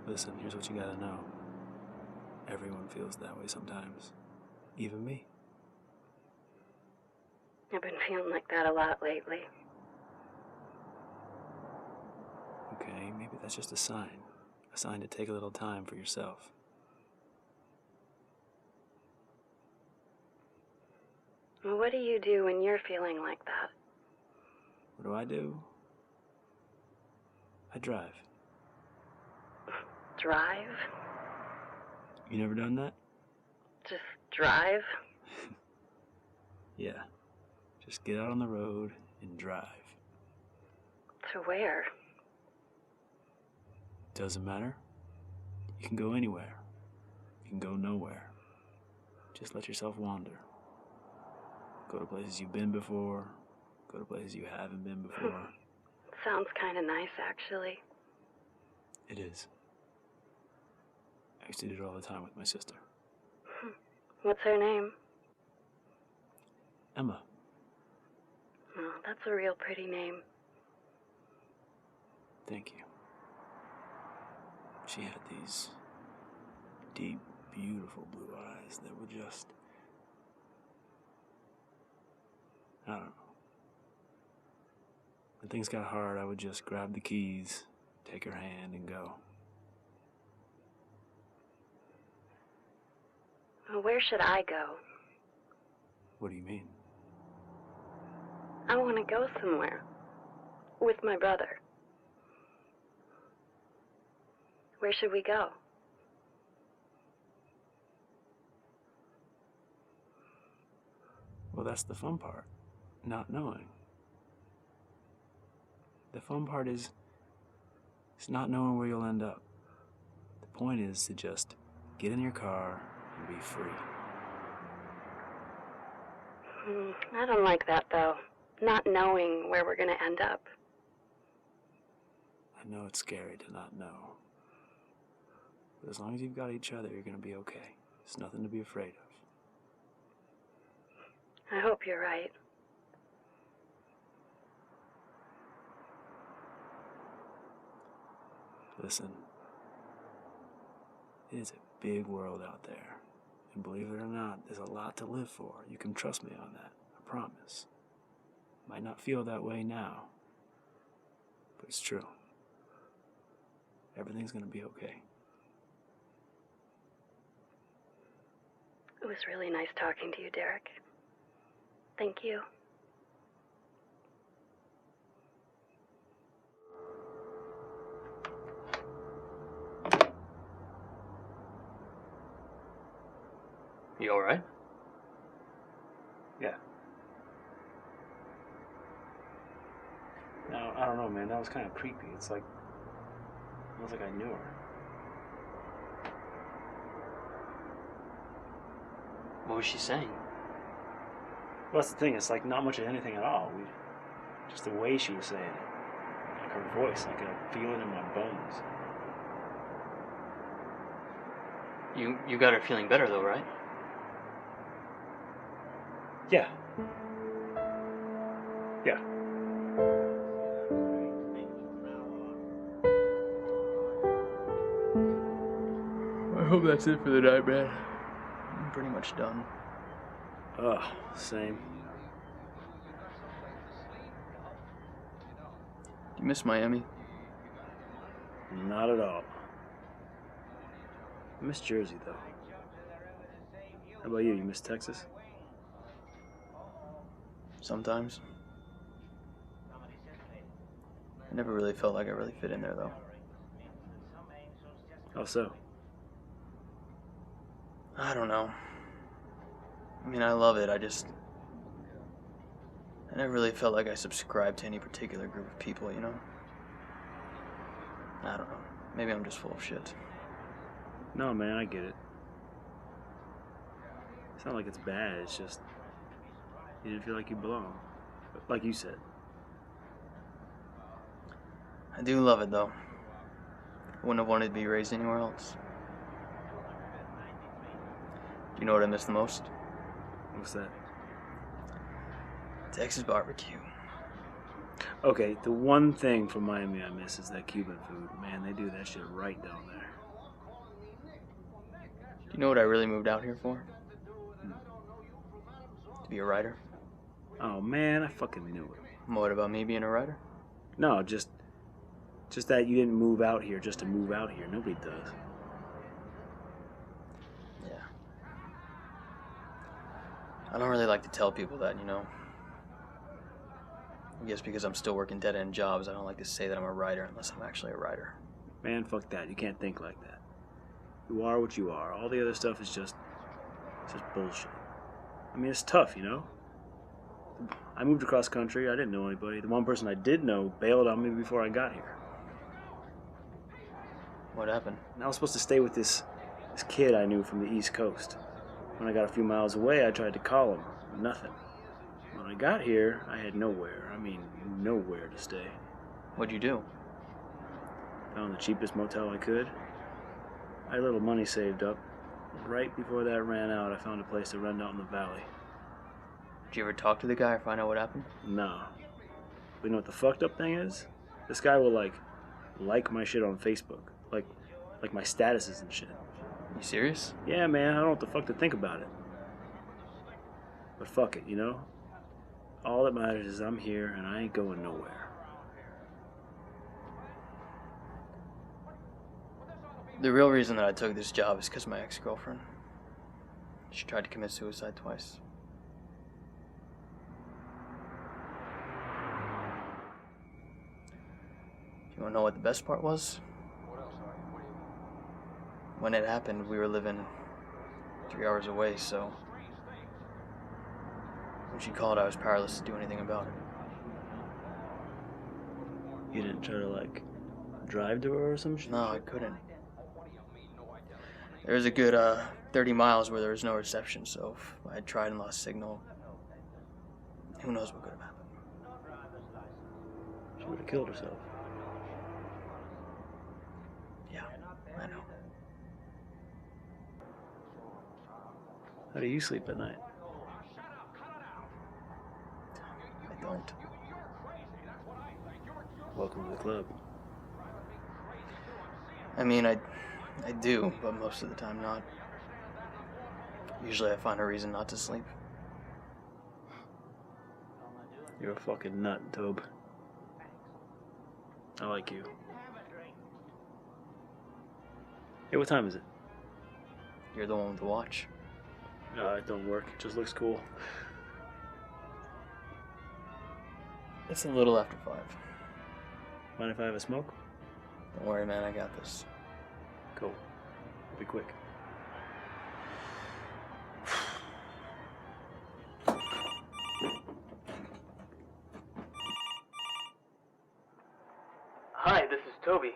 Listen, here's what you gotta know. Everyone feels that way sometimes. Even me. I've been feeling like that a lot lately. Okay, maybe that's just a sign. A sign to take a little time for yourself. Well, what do you do when you're feeling like that? What do? I drive. Drive? You never done that? Just drive? Yeah. Just get out on the road and drive. To where? Doesn't matter. You can go anywhere. You can go nowhere. Just let yourself wander. Go to places you've been before. Go to places you haven't been before. Sounds kind of nice, actually. It is. I used to do it all the time with my sister. What's her name? Emma. Oh, that's a real pretty name. Thank you. She had these deep, beautiful blue eyes that were just... I don't know. When things got hard, I would just grab the keys, take her hand, and go. Well, where should I go? What do you mean? I want to go somewhere. With my brother. Where should we go? Well, that's the fun part. Not knowing. The fun part is not knowing where you'll end up. The point is to just get in your car and be free. I don't like that, though. Not knowing where we're going to end up. I know it's scary to not know. But as long as you've got each other, you're going to be okay. There's nothing to be afraid of. I hope you're right. Listen, it is a big world out there. And believe it or not, there's a lot to live for. You can trust me on that. I promise. Might not feel that way now, but it's true. Everything's gonna be okay. It was really nice talking to you, Derek. Thank you. You alright? Yeah. No, I don't know, man. That was kind of creepy. It's like, almost like I knew her. What was she saying? Well, that's the thing. It's like not much of anything at all. Just the way she was saying it. Like her voice. I could feel it in my bones. You got her feeling better though, right? Yeah. Yeah. I hope that's it for the night, man. I'm pretty much done. Ugh, same. Do you miss Miami? Not at all. I miss Jersey, though. How about you? You miss Texas? Sometimes. I never really felt like I really fit in there, though. How so? I don't know. I mean, I love it. I never really felt like I subscribed to any particular group of people, you know? I don't know. Maybe I'm just full of shit. No, man, I get it. It's not like it's bad, it's just you didn't feel like you belong. Like you said. I do love it, though. I wouldn't have wanted to be raised anywhere else. Do you know what I miss the most? What's that? Texas barbecue. Okay, the one thing from Miami I miss is that Cuban food. Man, they do that shit right down there. Do you know what I really moved out here for? To be a writer. Oh man, I fucking knew it. What about me being a writer? No, just that you didn't move out here just to move out here. Nobody does. Yeah. I don't really like to tell people that, you know. I guess because I'm still working dead-end jobs, I don't like to say that I'm a writer unless I'm actually a writer. Man, fuck that. You can't think like that. You are what you are. All the other stuff is just bullshit. I mean, it's tough, you know? I moved across country. I didn't know anybody. The one person I did know bailed on me before I got here. What happened? And I was supposed to stay with this kid I knew from the East Coast. When I got a few miles away, I tried to call him. Nothing. When I got here, I had nowhere. I mean, nowhere to stay. What'd you do? Found the cheapest motel I could. I had a little money saved up. Right before that ran out, I found a place to rent out in the valley. Did you ever talk to the guy or find out what happened? No. But you know what the fucked up thing is? This guy will like my shit on Facebook. Like my statuses and shit. You serious? Yeah, man, I don't know what the fuck to think about it. But fuck it, you know? All that matters is I'm here and I ain't going nowhere. The real reason that I took this job is because of my ex-girlfriend. She tried to commit suicide twice. You wanna know what the best part was? When it happened, we were living 3 hours away, so when she called, I was powerless to do anything about it. You didn't try to, drive to her or some shit? No, I couldn't. There was a good 30 miles where there was no reception, so if I had tried and lost signal, who knows what could have happened. She would have killed herself. Yeah, I know. How do you sleep at night? I don't. Welcome to the club. I mean, I do, but most of the time not. Usually I find a reason not to sleep. You're a fucking nut, Tobe. I like you. Hey, what time is it? You're the one with the watch. No, it don't work. It just looks cool. It's a little after 5. Mind if I have a smoke? Don't worry, man, I got this. Cool. Be quick. Hi, this is Toby.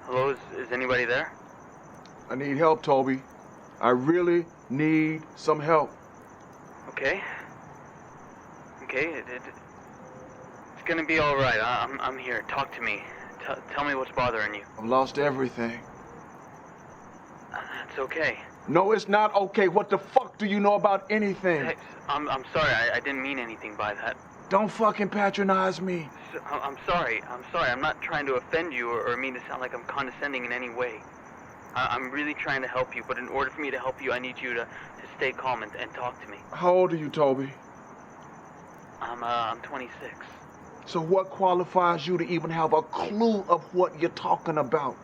Hello, is anybody there? I need help, Toby. I really need some help. Okay. It's gonna be all right. I'm here. Talk to me. Tell me what's bothering you. I've lost everything. It's okay. No, it's not okay. What the fuck do you know about anything? Hey, I'm sorry. I didn't mean anything by that. Don't fucking patronize me. I'm sorry. I'm not trying to offend you or mean to sound like I'm condescending in any way. I'm really trying to help you, but in order for me to help you, I need you to stay calm and talk to me. How old are you, Toby? I'm 26. So what qualifies you to even have a clue of what you're talking about?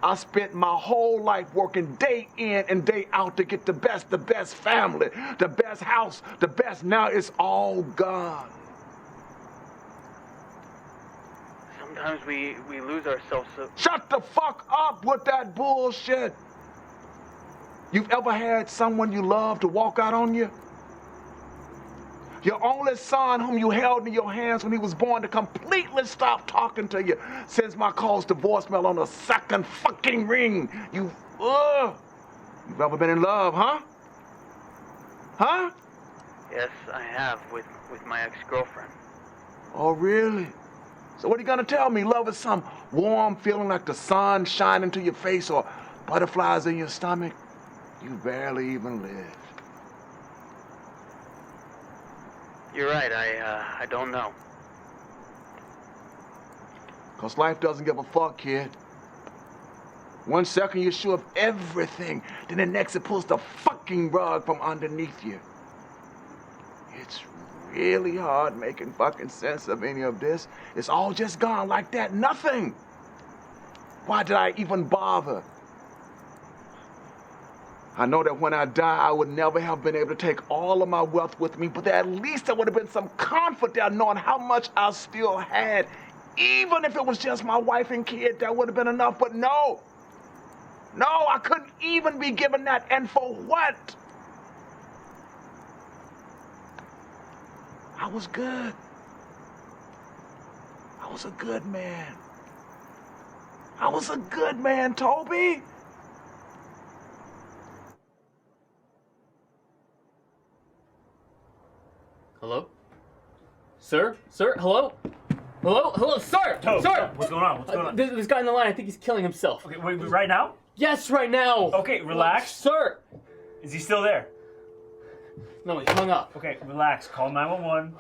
I spent my whole life working day in and day out to get the best family, the best house, the best. Now it's all gone. Sometimes we lose ourselves. Shut the fuck up with that bullshit. You've ever had someone you love to walk out on you? Your only son whom you held in your hands when he was born to completely stop talking to you sends my calls to voicemail on the second fucking ring. You've ever been in love, huh? Huh? Yes, I have, with my ex-girlfriend. Oh, really? So what are you gonna tell me? Love is some warm feeling like the sun shining into your face or butterflies in your stomach? You barely even live. You're right, I don't know. 'Cause life doesn't give a fuck, kid. 1 second you're sure of everything, then the next it pulls the fucking rug from underneath you. It's really hard making fucking sense of any of this. It's all just gone like that, nothing. Why did I even bother? I know that when I die, I would never have been able to take all of my wealth with me, but at least there would have been some comfort there knowing how much I still had. Even if it was just my wife and kid, that would have been enough, but no. No, I couldn't even be given that, and for what? I was good. I was a good man. I was a good man, Toby. Hello? Sir? Sir? Hello? Hello? Hello, sir! Toby, Sir! what's going on? What's going on? This guy in the line, I think he's killing himself. Okay, wait, right now? Yes, right now! Okay, relax. Sir! Is he still there? No, he hung up. Okay, relax. Call 911.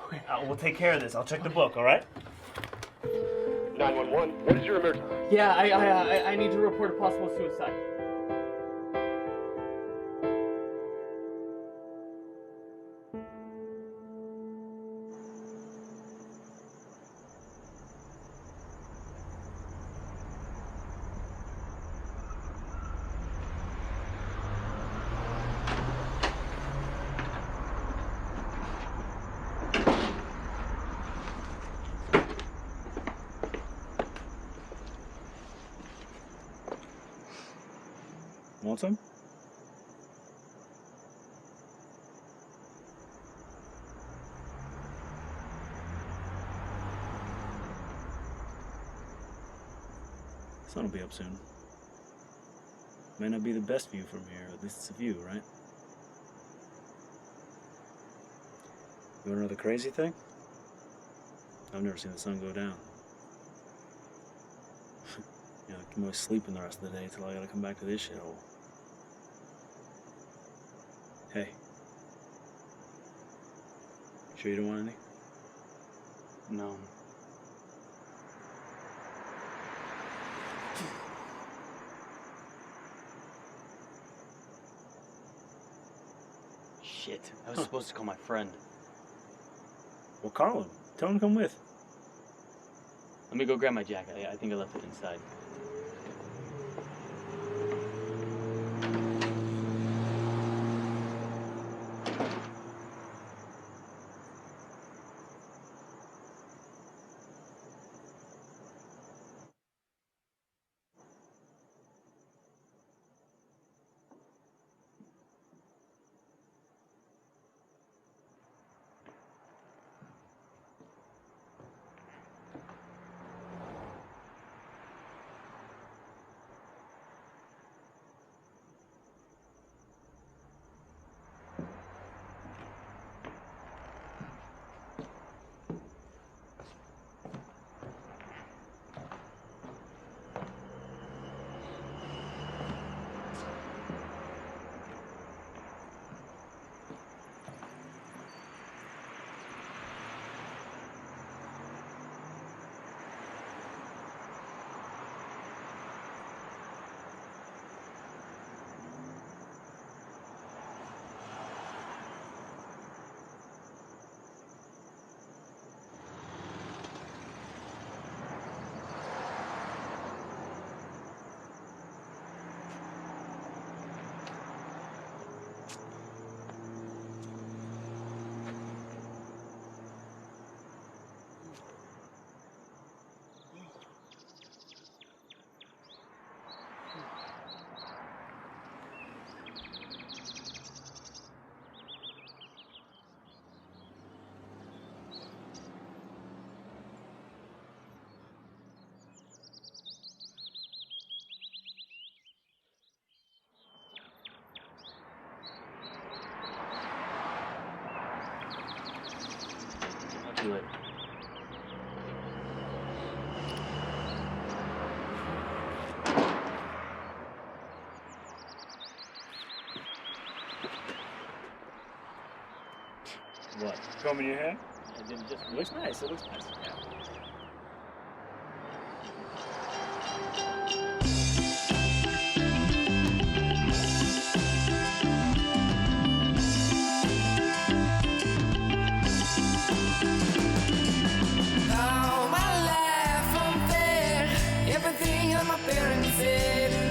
We'll take care of this. I'll check the book, all right? 911, what is your emergency? Yeah, I need to report a possible suicide. Want some? Sun will be up soon. May not be the best view from here, at least it's a view, right? You wanna know the crazy thing? I've never seen the sun go down. You know, I can always sleep in the rest of the day till I gotta come back to this shithole. Hey. Sure you don't want any? No. Shit, I was supposed to call my friend. Well, call him. Tell him to come with. Let me go grab my jacket. I think I left it inside. talk to you later. What? Combing your hair? It looks nice. It looks nice. Yeah. Now my life unfair, everything that my parents said.